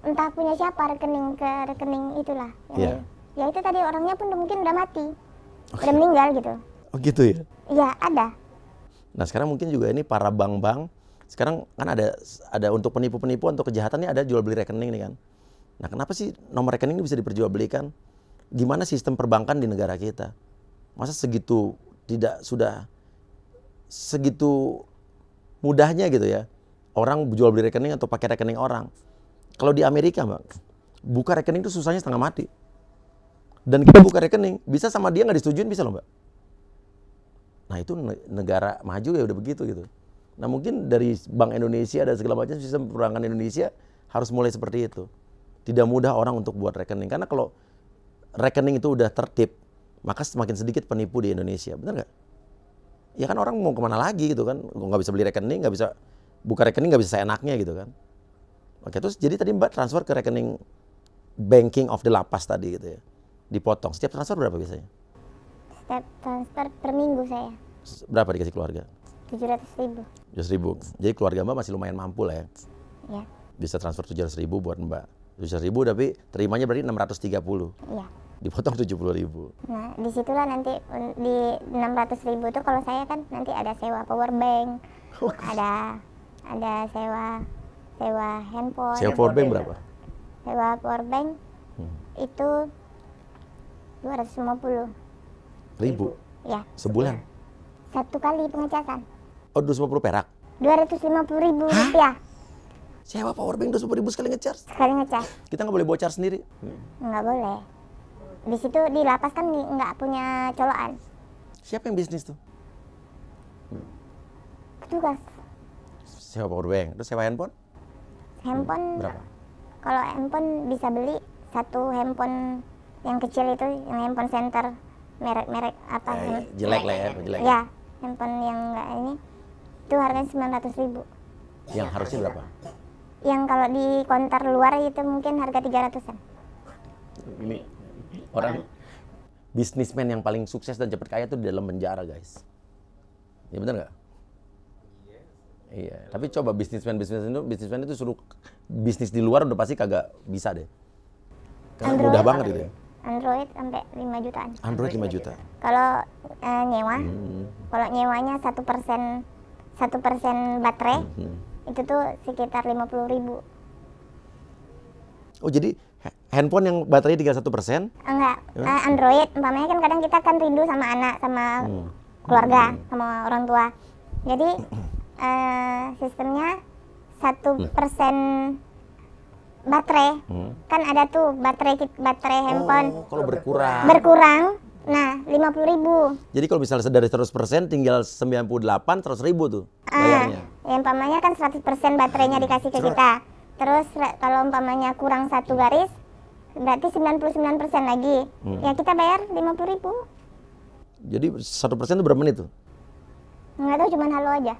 entah punya siapa, rekening ke rekening itulah. Iya. Ya itu tadi orangnya pun mungkin udah mati. Udah meninggal gitu. Oh gitu ya. Iya, ada. Nah sekarang mungkin juga ini para bank-bank sekarang kan ada untuk penipu-penipu, untuk kejahatan ini ada jual beli rekening nih kan. Nah kenapa sih nomor rekening ini bisa diperjualbelikan? Gimana sistem perbankan di negara kita? Masa segitu segitu mudahnya gitu ya orang jual beli rekening atau pakai rekening orang? Kalau di Amerika Mbak, buka rekening itu susahnya setengah mati. Dan kita buka rekening bisa sama dia nggak disetujuin bisa loh Mbak. Nah itu negara maju ya udah begitu gitu. Nah mungkin dari Bank Indonesia dan segala macam sistem perbankan Indonesia harus mulai seperti itu. Tidak mudah orang untuk buat rekening. Karena kalau rekening itu udah tertib, maka semakin sedikit penipu di Indonesia. Benar nggak? Ya kan orang mau kemana lagi gitu kan. Nggak bisa beli rekening, nggak bisa buka rekening, nggak bisa seenaknya gitu kan. Oke, terus jadi tadi Mbak transfer ke rekening banking of the lapas tadi gitu ya. Dipotong. Setiap transfer berapa biasanya? Setiap transfer per minggu saya. Berapa dikasih keluarga? 700.000. 700.000. Jadi keluarga Mbak masih lumayan mampu lah ya. Ya. Bisa transfer 700.000 buat Mbak. 700.000 tapi terimanya berarti 630. Iya. Dipotong 70.000. Nah, disitulah nanti di 600.000 itu kalau saya kan nanti ada sewa power bank, ada sewa handphone. Sewa power bank berapa? Sewa power bank itu 250. Ribu? Ya. Sebulan? Satu kali pengecasan. Oh 250 perak? 250.000 rupiah. Sewa power bank 250.000 sekali ngecas? Sekali ngecas. Kita nggak boleh bocor sendiri? Nggak boleh. Di situ di lapas kan nggak punya colokan. Siapa yang bisnis tuh? Petugas. Sewa power bank, terus sewa handphone? Handphone. Berapa? Kalau handphone bisa beli satu handphone yang kecil itu, yang handphone center merek apa? Jelek lah ya, jelek. Ya, handphone yang nggak ini itu harganya 900.000. Yang harusnya berapa? Yang kalau di konter luar itu mungkin harga 300-an. Ini orang bisnismen yang paling sukses dan cepat kaya itu di dalam penjara guys. Ya benar nggak? Iya. Tapi coba bisnismen itu suruh bisnis di luar udah pasti kagak bisa deh. Karena mudah banget itu ya. Android sampai 5 jutaan. Android 5 juta. Kalau nyewa, kalau nyewanya 1% baterai itu tuh sekitar 50.000. Oh jadi handphone yang baterainya tinggal 1%? Enggak, Android. Umpamanya kan kadang kita kan rindu sama anak, sama keluarga, sama orang tua. Jadi sistemnya 1% baterai. Kan ada tuh baterai handphone. Oh, kalau berkurang. Berkurang. Nah, 50.000. Jadi kalau misalnya dari 100% tinggal 98, 100.000 tuh bayarnya. Ya umpamanya kan 100% baterainya dikasih ke kita. Terus kalau umpamanya kurang 1 garis, berarti 99% lagi. Ya kita bayar 50.000. Jadi 1% itu berapa menit tuh? Nggak tahu, cuman halo aja.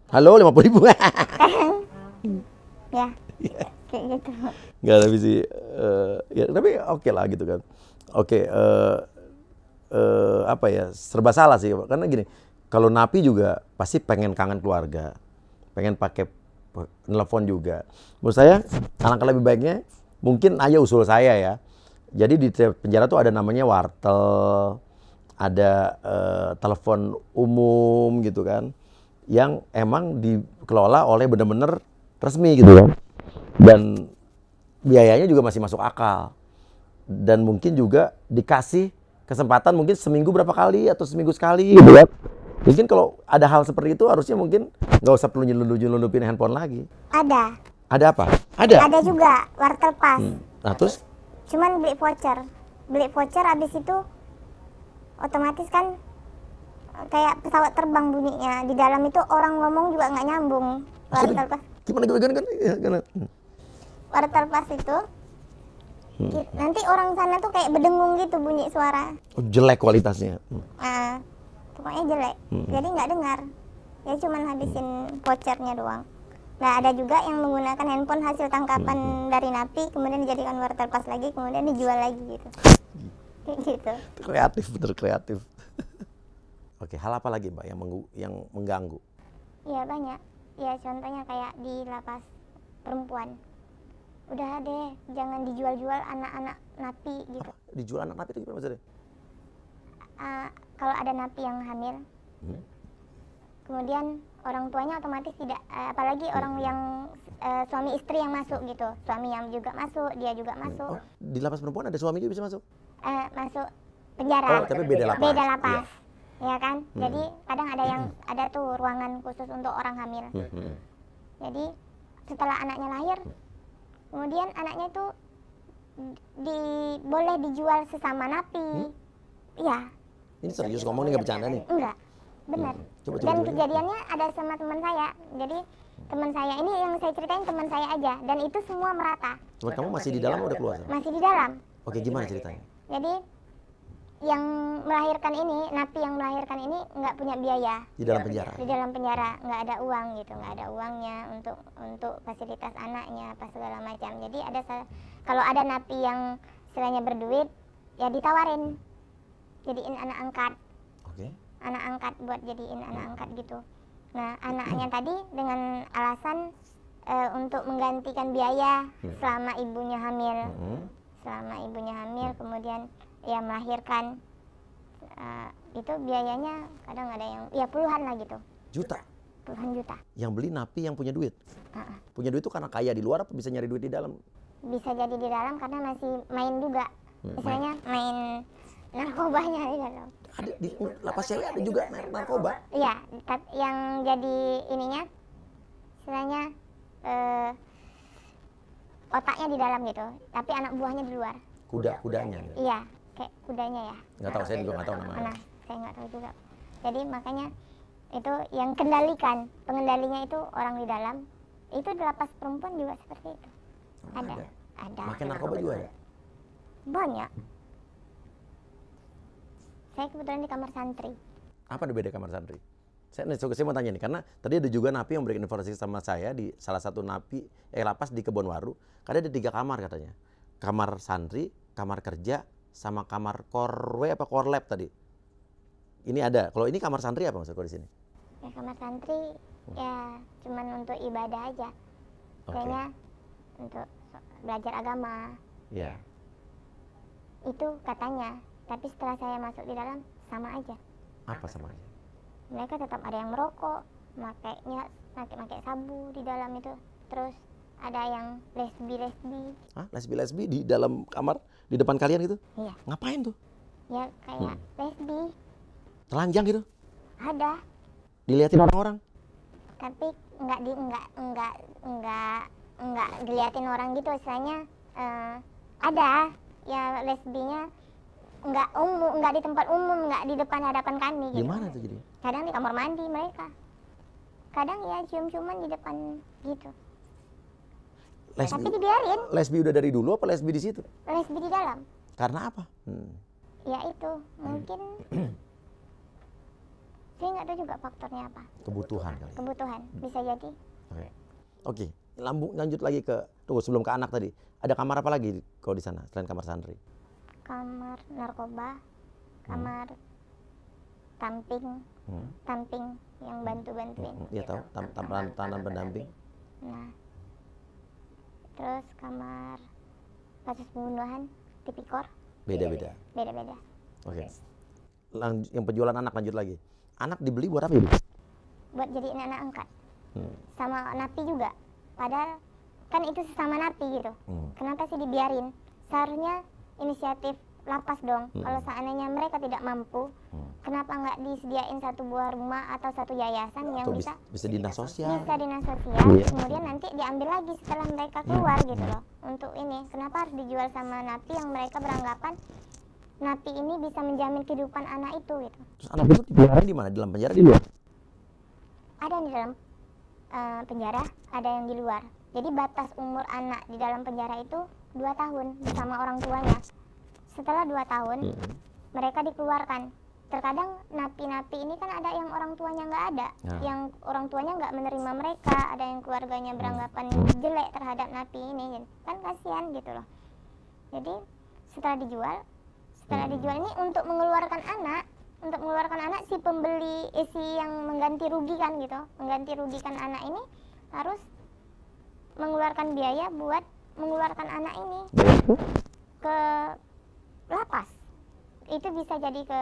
Halo, 50.000. Ya, kayak gitu. Nggak, tapi sih, ya tapi oke lah gitu kan. Oke, apa ya, serba salah sih. Karena gini, kalau napi juga pasti pengen kangen keluarga, pengen pakai telepon juga. Menurut saya, alangkah lebih baiknya, mungkin aja usul saya ya. Jadi di penjara tuh ada namanya wartel, ada telepon umum gitu kan, yang emang dikelola oleh bener-bener resmi gitu kan. Dan biayanya juga masih masuk akal. Dan mungkin juga dikasih kesempatan mungkin seminggu berapa kali atau seminggu sekali gitu kan. Mungkin kalau ada hal seperti itu harusnya mungkin nggak usah perlu nyelundupin handphone lagi. Ada. Ada apa? Ada. Ada juga wartel pas. Nah terus? Cuman beli voucher. Beli voucher abis itu otomatis kan kayak pesawat terbang bunyinya. Di dalam itu orang ngomong juga nggak nyambung. Wartel pas. Gimana kan? Ya, Wartel pas itu nanti orang sana tuh kayak berdengung gitu bunyi suara. Oh, jelek kualitasnya. Nah, pokoknya jelek. Jadi nggak dengar. Ya cuman habisin vouchernya doang. Nah, ada juga yang menggunakan handphone hasil tangkapan dari napi, kemudian dijadikan wartel pas lagi, kemudian dijual lagi gitu. Gitu. Kreatif, bener kreatif. Oke, hal apa lagi Mbak yang mengganggu? Iya banyak. Ya contohnya kayak di lapas perempuan. Udah deh, jangan dijual-jual anak-anak napi gitu. Dijual anak napi itu gimana maksudnya? Kalau ada napi yang hamil, kemudian orang tuanya otomatis tidak, apalagi orang yang suami istri yang masuk gitu. Suami yang juga masuk, dia juga masuk. Oh, di lapas perempuan ada suami juga bisa masuk? Masuk penjara. Oh, tapi beda lapas. Beda lapas. Ya kan? Jadi kadang ada yang ada tuh ruangan khusus untuk orang hamil. Jadi setelah anaknya lahir, kemudian anaknya itu boleh dijual sesama napi. Iya. Ini serius ngomong nih, nggak bercanda nih? Enggak, benar. Dan kejadiannya ada sama teman saya. Jadi teman saya ini yang saya ceritain teman saya aja. Dan itu semua merata. Cuma kamu masih di dalam atau udah keluar? Masih di dalam. Oke, gimana ceritanya? Jadi yang melahirkan ini, napi yang melahirkan ini nggak punya biaya. Di dalam penjara? Di dalam penjara, nggak ada uang gitu, nggak ada uangnya untuk fasilitas anaknya, apa segala macam. Jadi kalau ada napi yang istilahnya berduit, ya ditawarin, jadiin anak angkat. Oke. Anak angkat buat jadiin anak angkat gitu. Nah anaknya tadi dengan alasan untuk menggantikan biaya selama ibunya hamil. Selama ibunya hamil, kemudian ya melahirkan, itu biayanya kadang ada yang ya puluhan lah gitu. Juta? Puluhan juta. Yang beli napi yang punya duit? Punya duit itu karena kaya di luar apa bisa nyari duit di dalam? Bisa jadi di dalam karena masih main juga. Misalnya main narkobanya di dalam. Ada di lapas cewek ada juga narkoba? Iya, yang jadi ininya istilahnya otaknya di dalam gitu, tapi anak buahnya di luar. Kudanya? Iya, kayak kudanya ya. Nggak tahu, saya juga nggak tahu namanya. Nah, saya nggak tahu juga. Jadi makanya itu yang pengendalinya itu orang di dalam. Itu di lapas perempuan juga seperti itu. Ada. Makin narkoba juga ya? Banyak. Saya kebetulan di kamar santri. Apa beda kamar santri? Saya mau tanya nih, karena tadi ada juga napi yang memberikan informasi sama saya di salah satu lapas di Kebonwaru. Karena ada 3 kamar katanya. Kamar santri, kamar kerja, sama kamar korwe apa korlab tadi. Ini ada. Kalau ini kamar santri apa maksudnya di sini? Ya kamar santri ya cuman untuk ibadah aja. Kayaknya untuk belajar agama. Iya. Itu katanya. Tapi setelah saya masuk di dalam sama aja. Apa sama aja? Mereka tetap ada yang merokok, pakai sabu di dalam itu. Terus ada yang lesbi. Hah? Lesbi di dalam kamar di depan kalian gitu? Iya. Ngapain tuh? Ya kayak lesbi. Telanjang gitu? Ada. Dilihatin orang-orang? Tapi nggak diliatin orang gitu, istilahnya ada ya lesbinya nggak di tempat umum, nggak di depan hadapan kami gitu. Gimana tuh jadi? Kadang di kamar mandi mereka. kadang ya cium-ciuman di depan gitu. Lesbi, Tapi dibiarin, lesbi udah dari dulu apa lesbi di situ? lesbi di dalam. Karena apa? Ya itu, mungkin saya nggak tahu juga faktornya apa. Kebutuhan kali. Kebutuhan, bisa jadi. Oke, lanjut lagi ke, tunggu sebelum ke anak tadi. Ada kamar apa lagi kalau di sana selain kamar santri? Kamar narkoba, kamar tamping, tamping yang bantu-bantuin. Iya tahu, tahanan pendamping. Nah, terus kamar kasus pembunuhan, tipikor, Beda-beda. beda-beda. Oke. Yang penjualan anak lanjut lagi. Anak dibeli buat apa, Ibu? Buat jadi anak angkat. Sama napi juga. Padahal kan itu sesama napi gitu. Kenapa sih dibiarin? Seharusnya inisiatif lapas dong. Kalau seandainya mereka tidak mampu, kenapa nggak disediain satu buah rumah atau satu yayasan yang Atau bisa dinas sosial. bisa dinas sosial, Iya. kemudian nanti diambil lagi setelah mereka keluar gitu loh. Untuk ini, kenapa harus dijual sama napi yang mereka beranggapan napi ini bisa menjamin kehidupan anak itu gitu. Terus anak itu dipelihara di mana? Di dalam penjara, di luar? Ada yang di dalam penjara, ada yang di luar. Jadi batas umur anak di dalam penjara itu 2 tahun bersama orang tuanya. Setelah 2 tahun, mereka dikeluarkan. Terkadang napi-napi ini kan ada yang orang tuanya nggak ada, yang orang tuanya nggak menerima mereka, ada yang keluarganya beranggapan jelek terhadap napi ini, kan kasihan gitu loh. Jadi setelah dijual ini untuk mengeluarkan anak, si pembeli, si yang mengganti rugikan gitu, mengganti rugikan anak ini harus mengeluarkan biaya buat mengeluarkan anak ini ke lapas. Itu bisa jadi ke,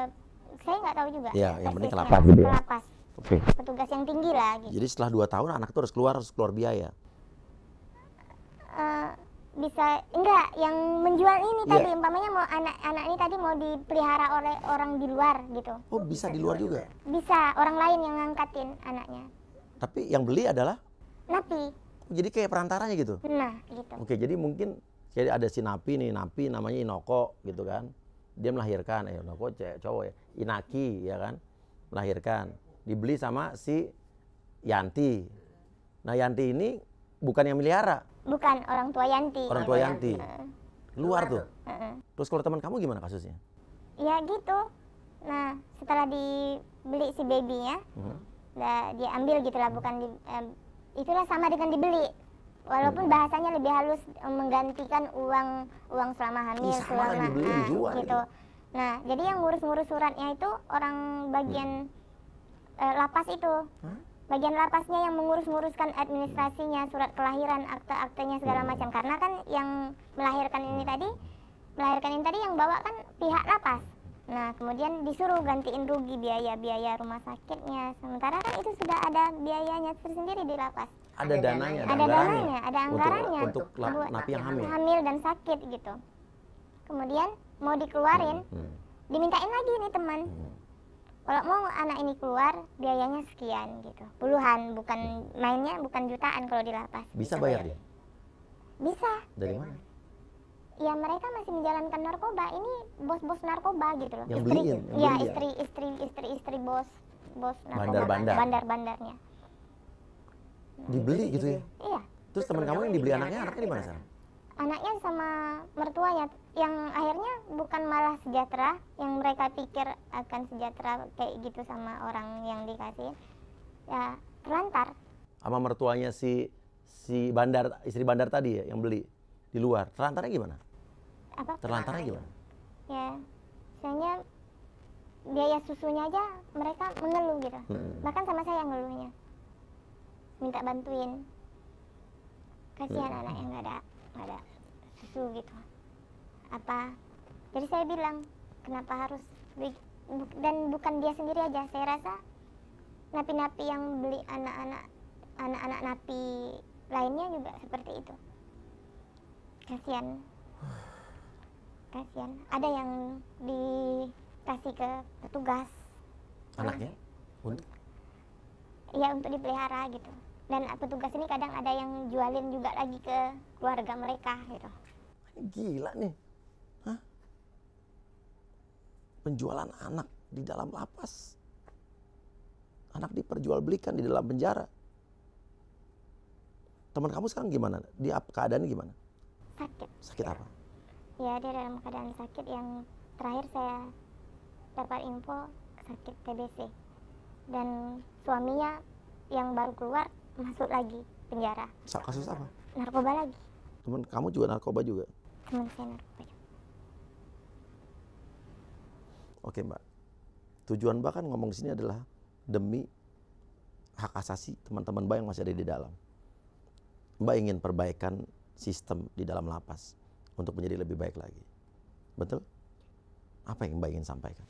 saya nggak tahu juga. Ya, yang penting ke persisnya. lapas gitu ya. Ke lapas. Oke. Petugas yang tinggi lah gitu. Jadi setelah 2 tahun anak itu harus keluar biaya. Bisa enggak yang menjual ini Iya. tadi, umpamanya mau anak ini tadi mau dipelihara oleh orang di luar gitu. Oh, bisa di luar juga. Bisa orang lain yang ngangkatin anaknya. Tapi yang beli adalah Napi. jadi kayak perantaranya gitu. Nah, gitu. Oke, jadi mungkin jadi ada si napi namanya Inoko gitu kan. Dia melahirkan, Inoko cowok ya. Inaki ya kan. Melahirkan. Dibeli sama si Yanti. Nah, Yanti ini bukan yang melihara. Bukan orang tua Yanti. Orang tua Yanti. Luar tuh. Heeh. Terus kalau teman kamu gimana kasusnya? Ya gitu. Nah, setelah dibeli si babynya, dia ambil gitulah, bukan itulah sama dengan dibeli. Walaupun bahasanya lebih halus, menggantikan uang selama hamil, Ih, sama lah, dibeli, dijual gitu. Nah, jadi yang ngurus-ngurus suratnya itu orang bagian lapas itu. Bagian lapasnya yang mengurus-nguruskan administrasinya, surat kelahiran, akte-aktenya segala macam. Karena kan yang melahirkan ini tadi yang bawa kan pihak lapas. Nah, kemudian disuruh gantiin rugi biaya rumah sakitnya. Sementara kan itu sudah ada biayanya tersendiri di lapas. Ada dananya, Ada dananya, ada anggarannya untuk buat napi yang hamil. hamil dan sakit gitu. Kemudian mau dikeluarin, dimintain lagi nih teman. Kalau mau anak ini keluar, biayanya sekian gitu. Puluhan, bukan mainnya, bukan jutaan kalau di lapas. Bisa bayar dia? Bisa. Dari mana? Ya mereka masih menjalankan narkoba. Ini bos-bos narkoba gitu loh. Yang beliin, yang Ya, beli istri bos narkoba. Bandar-bandar. Bandar-bandarnya. Dibeli gitu ya? Iya. Terus teman kamu yang dibeli anaknya di mana sekarang? Anaknya sama mertuanya yang akhirnya bukan malah sejahtera, yang mereka pikir akan sejahtera kayak gitu sama orang yang dikasih, ya terlantar. Sama mertuanya si bandar, istri bandar tadi ya yang beli di luar. Terlantarnya gimana? Apa? Terlantarnya gimana? Ya, misalnya biaya susunya aja mereka mengeluh gitu. Bahkan sama saya yang ngeluhnya, minta bantuin. Kasihan anak yang nggak ada susu gitu. Apa? Jadi saya bilang, kenapa harus dan bukan dia sendiri aja. Saya rasa napi-napi yang beli anak-anak napi lainnya juga seperti itu. Kasihan. Ada yang dikasih ke petugas. Anaknya? Untuk? Ya untuk dipelihara gitu. Dan petugas ini kadang ada yang jualin juga lagi ke keluarga mereka gitu. Gila nih. Hah? Penjualan anak di dalam lapas. Anak diperjualbelikan di dalam penjara. Teman kamu sekarang gimana? Keadaannya gimana? Sakit. Sakit apa? Ya dia dalam keadaan sakit yang terakhir saya dapat info sakit TBC. Dan suaminya yang baru keluar masuk lagi penjara. Kasus apa? Narkoba lagi. Teman kamu juga narkoba juga? Teman saya narkoba juga. Oke Mbak, tujuan Mbak kan ngomong di sini adalah demi hak asasi teman-teman Mbak yang masih ada di dalam. Mbak ingin perbaikan sistem di dalam lapas untuk menjadi lebih baik lagi. Betul? Apa yang Mbak ingin sampaikan?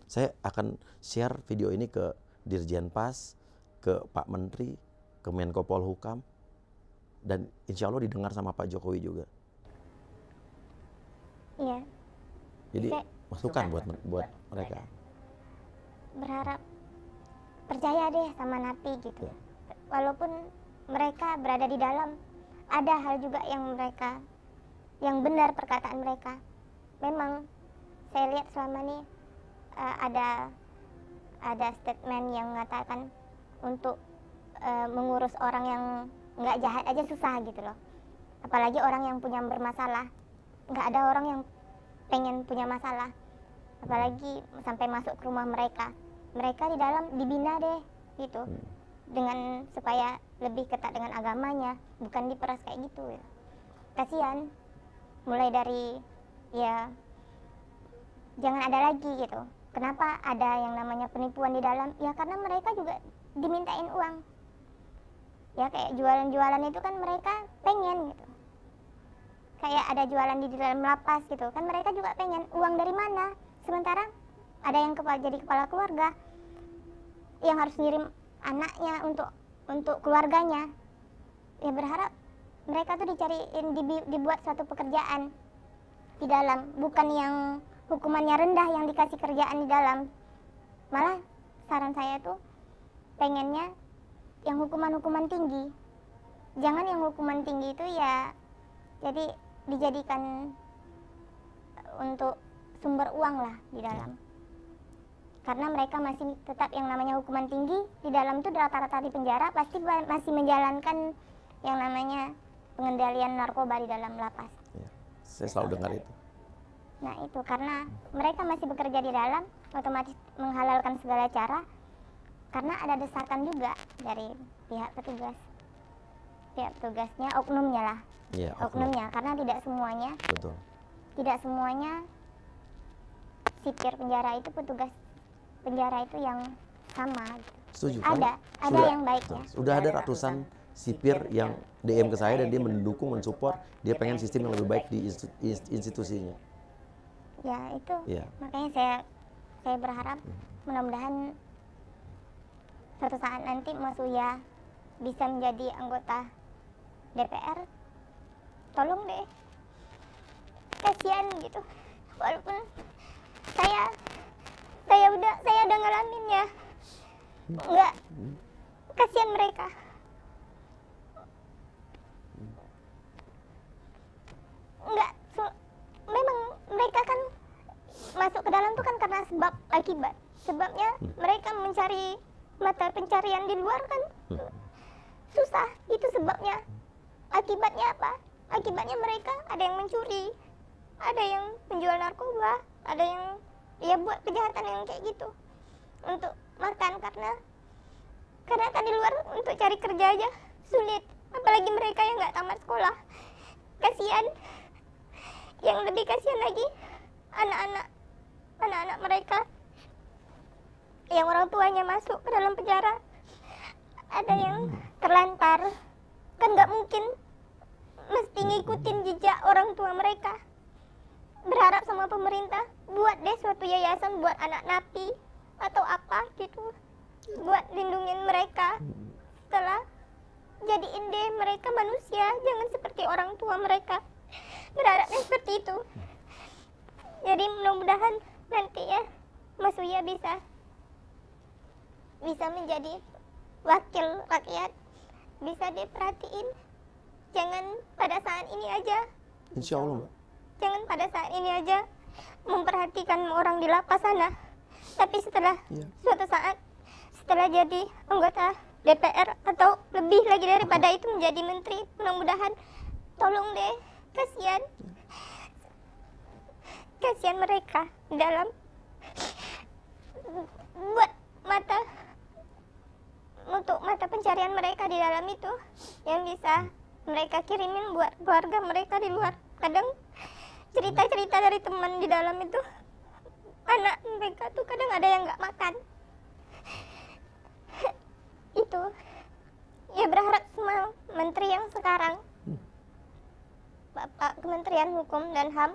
Saya akan share video ini ke Dirjen Pas, ke Pak Menteri, ke Menko Polhukam, dan insya Allah didengar sama Pak Jokowi juga. Iya. Jadi Saya masukan buat mereka. berharap percaya deh sama Napi gitu. Walaupun mereka berada di dalam, ada hal juga yang benar perkataan mereka. Memang saya lihat selama ini ada statement yang mengatakan untuk mengurus orang yang nggak jahat aja susah gitu loh. Apalagi orang yang punya bermasalah. Nggak ada orang yang pengen punya masalah. Apalagi sampai masuk ke rumah mereka. Mereka di dalam dibina deh gitu. Dengan supaya lebih ketat dengan agamanya, bukan diperas kayak gitu ya. Kasihan. Mulai dari ya jangan ada lagi gitu. Kenapa ada yang namanya penipuan di dalam? Ya karena mereka juga dimintain uang. Ya kayak jualan-jualan itu kan mereka pengen gitu. Kayak ada jualan di dalam lapas gitu. Kan mereka juga pengen uang dari mana? Sementara ada yang jadi kepala keluarga yang harus ngirim anaknya untuk keluarganya. Ya berharap mereka tuh dibuat suatu pekerjaan di dalam, bukan yang hukumannya rendah yang dikasih kerjaan di dalam. Malah saran saya tuh pengennya yang hukuman-hukuman tinggi. Jangan yang hukuman tinggi itu ya jadi dijadikan untuk sumber uang lah di dalam. Karena mereka masih tetap yang namanya hukuman tinggi, di dalam tuh rata-rata di penjara pasti masih menjalankan yang namanya pengendalian narkoba di dalam lapas. Ya, saya selalu dengar itu. Nah itu karena mereka masih bekerja di dalam, otomatis menghalalkan segala cara. Karena ada desakan juga dari pihak petugas. Pihak petugasnya, oknumnya lah. Ya, Oknumnya, karena tidak semuanya. Betul. Tidak semuanya sipir penjara itu petugas penjara itu yang sama. Setuju. Ada Sudah- yang baiknya. Sudah ada ratusan sipir yang DM ke saya dan dia mendukung, mensupport, dia pengen sistem yang lebih baik di institusinya. Ya itu. Ya. Makanya saya berharap mudah-mudahan suatu saat nanti Mas Uya bisa menjadi anggota DPR. Tolong deh. Kasihan gitu. Walaupun saya udah ngalamin ya. Enggak. Kasihan mereka. Enggak, memang mereka kan masuk ke dalam tuh kan karena sebab akibat. Sebabnya mereka mencari mata pencarian di luar kan susah, itu sebabnya. Akibatnya apa? Akibatnya mereka ada yang mencuri, ada yang menjual narkoba, ada yang ya buat kejahatan yang kayak gitu untuk makan, karena kan di luar untuk cari kerja aja sulit, apalagi mereka yang nggak tamat sekolah. Kasihan. Yang lebih kasihan lagi anak-anak mereka yang orang tuanya masuk ke dalam penjara, ada yang terlantar, kan nggak mungkin, mesti ngikutin jejak orang tua mereka. Berharap sama pemerintah buat deh suatu yayasan buat anak napi atau apa gitu, buat lindungin mereka. Setelah jadiin deh mereka manusia, jangan seperti orang tua mereka. Berharapnya seperti itu. Jadi mudah-mudahan nanti ya Mas Uya bisa menjadi wakil rakyat, bisa diperhatiin. Jangan pada saat ini aja. Insya Allah, Mbak. Jangan pada saat ini aja memperhatikan orang di lapas sana. Tapi setelah suatu saat, setelah jadi anggota DPR atau lebih lagi daripada itu menjadi menteri. Mudah-mudahan tolong deh, kasihan mereka dalam buat untuk mata pencarian mereka di dalam itu yang bisa mereka kirimin buat keluarga mereka di luar. Kadang cerita-cerita dari teman di dalam itu, anak mereka tuh kadang ada yang nggak makan. Itu ya, berharap semua menteri yang sekarang, Bapak Kementerian Hukum dan HAM,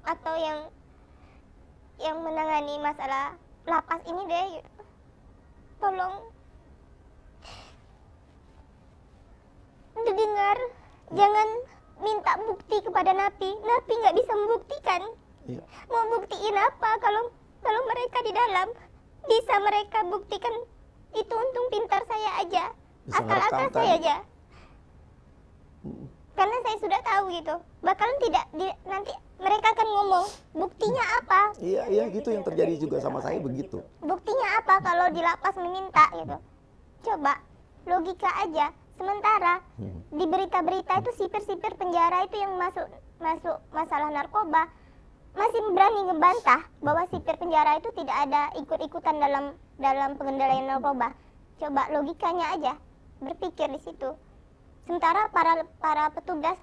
atau yang menangani masalah lapas ini deh, tolong didengar. Jangan minta bukti kepada napi nggak bisa membuktikan. Iya. Mau buktiin apa kalau mereka di dalam? Bisa mereka buktikan itu untung pintar saya aja, Bisa akal-akal ngerekam, saya kan? aja. Karena saya sudah tahu gitu, bakalan nanti mereka akan ngomong buktinya apa, Iya, gitu yang terjadi juga sama saya begitu. buktinya apa kalau di lapas meminta gitu. Coba logika aja. Sementara di berita-berita itu sipir-sipir penjara itu yang masuk masalah narkoba masih berani ngebantah bahwa sipir penjara itu tidak ada ikut-ikutan dalam pengendalian narkoba. Coba logikanya aja, berpikir di situ. Sementara para petugas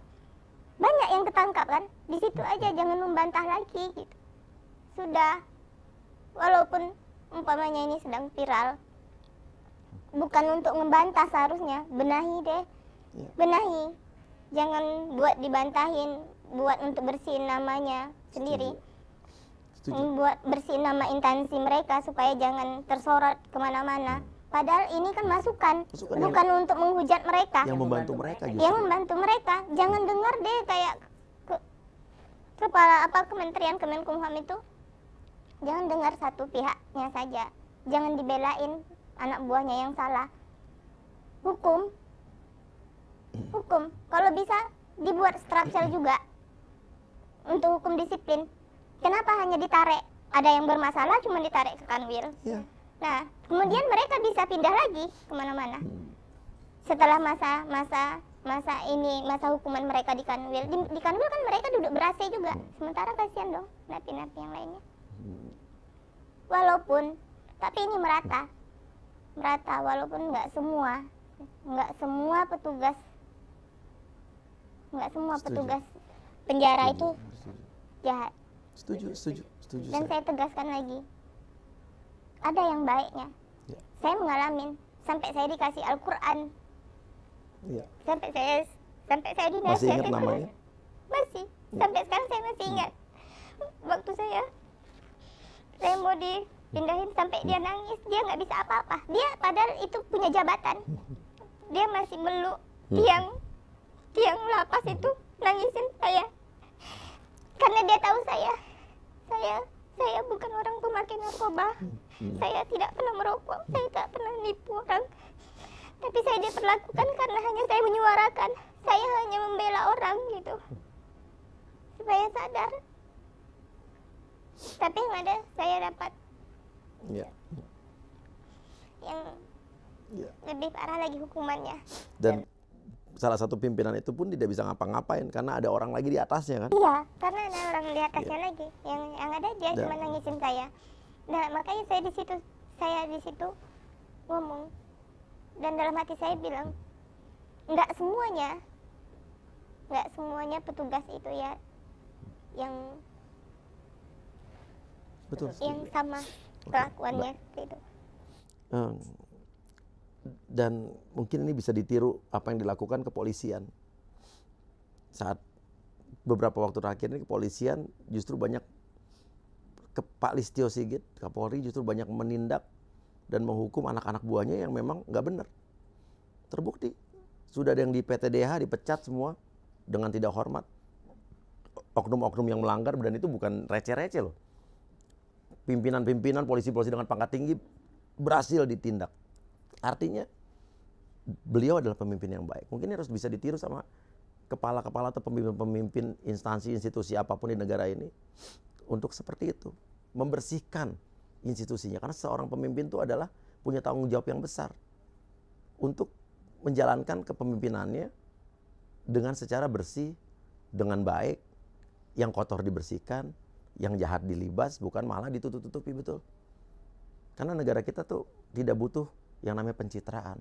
banyak yang ketangkap kan, di situ aja, jangan membantah lagi gitu. Sudah, walaupun umpamanya ini sedang viral, bukan untuk membantah seharusnya, benahi deh, benahi. Jangan buat dibantahin, buat untuk bersihin namanya sendiri. Buat bersihin nama instansi mereka supaya jangan tersorot kemana-mana. Padahal ini kan masukan bukan untuk menghujat mereka. Yang membantu mereka justru. Yang membantu mereka. Jangan dengar deh kayak kepala Kementerian Kemenkumham itu. Jangan dengar satu pihaknya saja. Jangan dibelain anak buahnya yang salah. Hukum. Kalau bisa dibuat struktur juga untuk hukum disiplin. Kenapa hanya ditarik? Ada yang bermasalah cuma ditarik ke Kanwil. Iya. Nah, kemudian mereka bisa pindah lagi kemana-mana. Setelah masa hukuman mereka di Kanwil. Di Kanwil kan mereka duduk ber-AC juga. Sementara kasihan dong napi-napi yang lainnya. Walaupun, tapi ini merata walaupun nggak semua petugas penjara itu jahat. Setuju. Dan saya tegaskan lagi, ada yang baiknya. Ya. Saya mengalami sampai saya dikasih Al-Quran, Iya. sampai saya dinasihatin. Masih ingat namanya? Masih. Sampai sekarang saya masih ingat. Waktu saya mau dipindahin sampai dia nangis, dia nggak bisa apa-apa. Dia padahal itu punya jabatan, dia masih meluk tiang lapas itu, nangisin saya karena dia tahu saya bukan orang pemakai narkoba. Saya tidak pernah merokok, saya tak pernah nipu orang, tapi saya diperlakukan karena hanya saya menyuarakan, saya hanya membela orang gitu supaya sadar. Tapi yang ada saya dapat Iya. yang Iya. lebih parah lagi hukumannya. Dan salah satu pimpinan itu pun tidak bisa ngapa-ngapain karena ada orang lagi di atasnya kan. Iya, karena ada orang di atasnya lagi. Yang ada dia Dan- cuma nangisin saya. Nah, makanya saya di situ ngomong. Dan dalam hati saya bilang, nggak semuanya petugas itu ya yang Betul. sama kelakuannya seperti itu. Dan mungkin ini bisa ditiru apa yang dilakukan kepolisian. Saat beberapa waktu terakhir ini kepolisian justru banyak, Pak Listio Sigit, Kapolri justru banyak menindak dan menghukum anak-anak buahnya yang memang nggak benar. Terbukti. Sudah ada yang di PTDH dipecat semua dengan tidak hormat. Oknum-oknum yang melanggar, dan itu bukan receh-receh loh. Pimpinan-pimpinan, polisi-polisi dengan pangkat tinggi berhasil ditindak. Artinya beliau adalah pemimpin yang baik. Mungkin ini harus bisa ditiru sama kepala-kepala atau pemimpin-pemimpin instansi, institusi apapun di negara ini untuk seperti itu, membersihkan institusinya. Karena seorang pemimpin itu adalah punya tanggung jawab yang besar. untuk menjalankan kepemimpinannya dengan secara bersih, dengan baik, yang kotor dibersihkan, yang jahat dilibas, bukan malah ditutup-tutupi, betul. Karena negara kita tuh tidak butuh yang namanya pencitraan.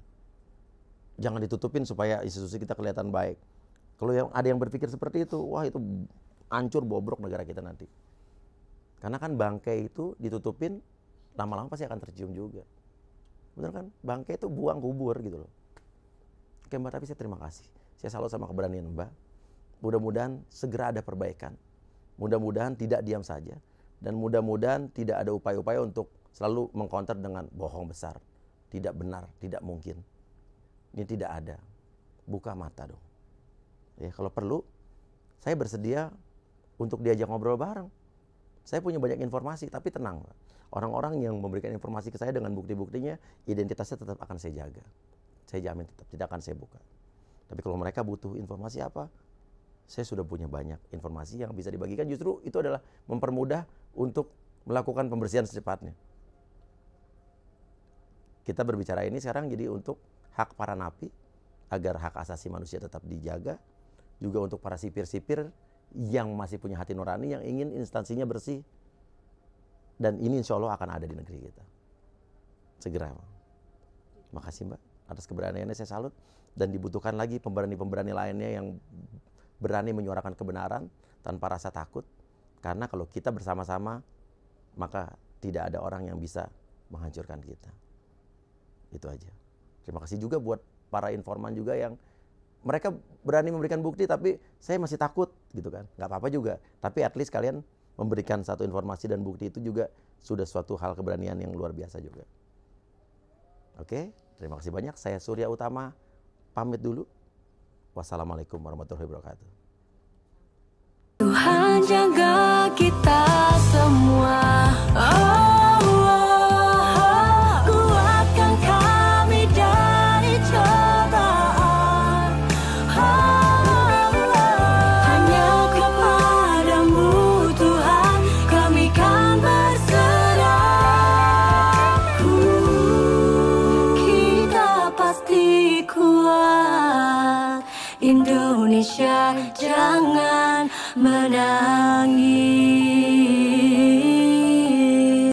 Jangan ditutupin supaya institusi kita kelihatan baik. Kalau ada yang berpikir seperti itu, wah itu hancur bobrok negara kita nanti. Karena kan bangkai itu ditutupin, lama-lama pasti akan tercium juga. Bener kan? Bangkai itu buang kubur gitu loh. Oke Mbak, tapi saya terima kasih. Saya salut sama keberanian Mbak. Mudah-mudahan segera ada perbaikan. Mudah-mudahan tidak diam saja. Dan mudah-mudahan tidak ada upaya-upaya untuk selalu mengcounter dengan bohong besar. Tidak benar, tidak mungkin. Ini tidak ada. Buka mata dong. Ya, kalau perlu, saya bersedia untuk diajak ngobrol bareng. Saya punya banyak informasi, tapi tenang. Orang-orang yang memberikan informasi ke saya dengan bukti-buktinya, identitasnya tetap akan saya jaga. Saya jamin tetap tidak akan saya buka. Tapi kalau mereka butuh informasi apa, saya sudah punya banyak informasi yang bisa dibagikan. Justru itu adalah mempermudah untuk melakukan pembersihan secepatnya. Kita berbicara ini sekarang jadi untuk hak para napi, agar hak asasi manusia tetap dijaga. Juga untuk para sipir-sipir yang masih punya hati nurani, yang ingin instansinya bersih. Dan ini insya Allah akan ada di negeri kita. Segera. Makasih Mbak, atas keberaniannya saya salut. Dan dibutuhkan lagi pemberani-pemberani lainnya yang berani menyuarakan kebenaran tanpa rasa takut. Karena kalau kita bersama-sama, maka tidak ada orang yang bisa menghancurkan kita. Itu aja. Terima kasih juga buat para informan juga yang mereka berani memberikan bukti, tapi saya masih takut gitu kan. Nggak apa-apa juga. Tapi at least kalian memberikan satu informasi dan bukti itu juga sudah suatu hal keberanian yang luar biasa juga. Oke, terima kasih banyak. Saya Surya Utama, pamit dulu. Wassalamualaikum warahmatullahi wabarakatuh. Tuhan jaga kita semua. Kuatkan kami dari cobaan. Hanya kepadamu Tuhan kami kan berserah. Kita pasti kuat. Indonesia jangan menangis.